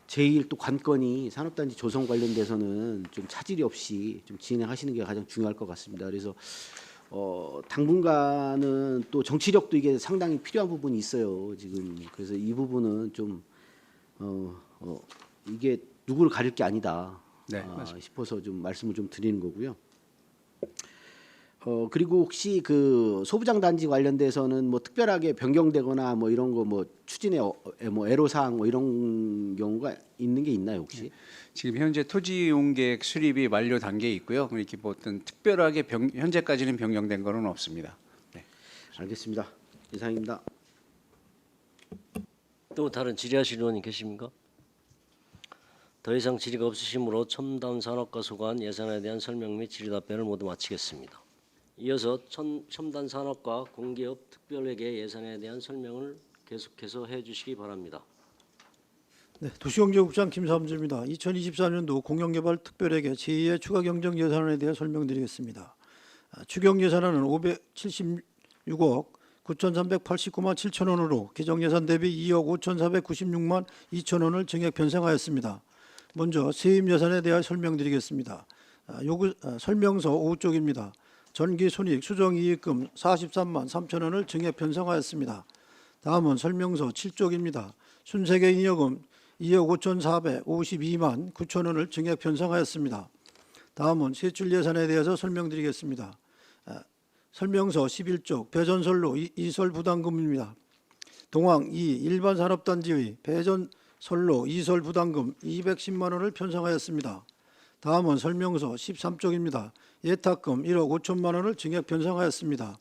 제일 또 관건이 산업단지 조성 관련돼서는 좀 차질이 없이 좀 진행하시는 게 가장 중요할 것 같습니다. 그래서 당분간은 또 정치력도 이게 상당히 필요한 부분이 있어요. 지금 그래서 이 부분은 좀 이게 누구를 가릴 게 아니다 네, 싶어서 좀 말씀을 좀 드리는 거고요. 그리고 혹시 그 소부장 단지 관련돼서는 뭐 특별하게 변경되거나 뭐 이런 거 뭐 추진에 뭐 애로사항 뭐 이런 경우가 있는 게 있나요 혹시? 지금 현재 토지용계획 수립이 완료 단계에 있고요. 이렇게 뭐 어떤 특별하게 현재까지는 변경된 거는 없습니다. 네. 알겠습니다. 이상입니다. 또 다른 질의하실 의원이 계십니까? 더 이상 질의가 없으시므로 첨단 산업과 소관 예산에 대한 설명 및 질의 답변을 모두 마치겠습니다. 이어서 첨단 산업과 공기업 특별회계 예산에 대한 설명을 계속해서 해주시기 바랍니다. 네, 도시경제국장 김삼주입니다. 2024년도 공영개발 특별회계 제2의 추가경정 예산안에 대해 설명드리겠습니다. 추경 예산안은 576억 9,389만 7천 원으로 기정예산 대비 2억 5,496만 2천 원을 증액 편성하였습니다. 먼저 세입 예산에 대해 설명드리겠습니다. 설명서 5쪽입니다. 전기손익 수정이익금 43만 3천 원을 증액 편성하였습니다. 다음은 설명서 7쪽입니다. 순세계잉여금 2억 5,452만 9천 원을 증액 편성하였습니다. 다음은 세출 예산에 대해서 설명드리겠습니다. 설명서 11쪽 배전선로 이설 부담금입니다. 동항 2 일반 산업단지의 배전선로 이설 부담금 210만 원을 편성하였습니다. 다음은 설명서 13쪽입니다. 예탁금 1억 5천만 원을 증액 편성하였습니다.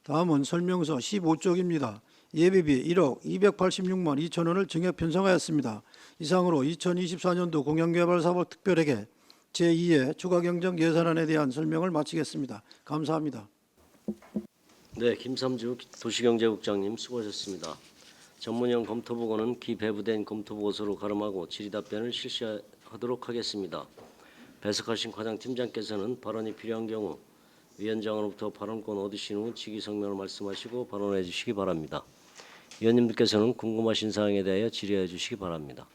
다음은 설명서 15쪽입니다. 예비비 1억 286만 2천 원을 증액 편성하였습니다. 이상으로 2024년도 공영개발사업 특별회계 제2의 추가경정 예산안에 대한 설명을 마치겠습니다. 감사합니다. 네, 김삼주 도시경제국장님 수고하셨습니다. 전문형 검토보고는 기배부된 검토보고서로 가름하고 질의답변을 실시하도록 하겠습니다. 배석하신 과장팀장께서는 발언이 필요한 경우 위원장으로부터 발언권 얻으신 후 직위성명을 말씀하시고 발언해 주시기 바랍니다. 위원님들께서는 궁금하신 사항에 대하여 질의해 주시기 바랍니다.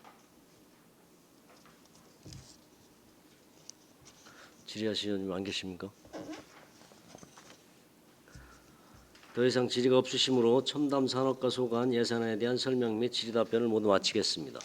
질의하신 위원님 안 계십니까? 더 이상 질의가 없으시므로 첨단 산업과 소관 예산에 대한 설명 및 질의 답변을 모두 마치겠습니다.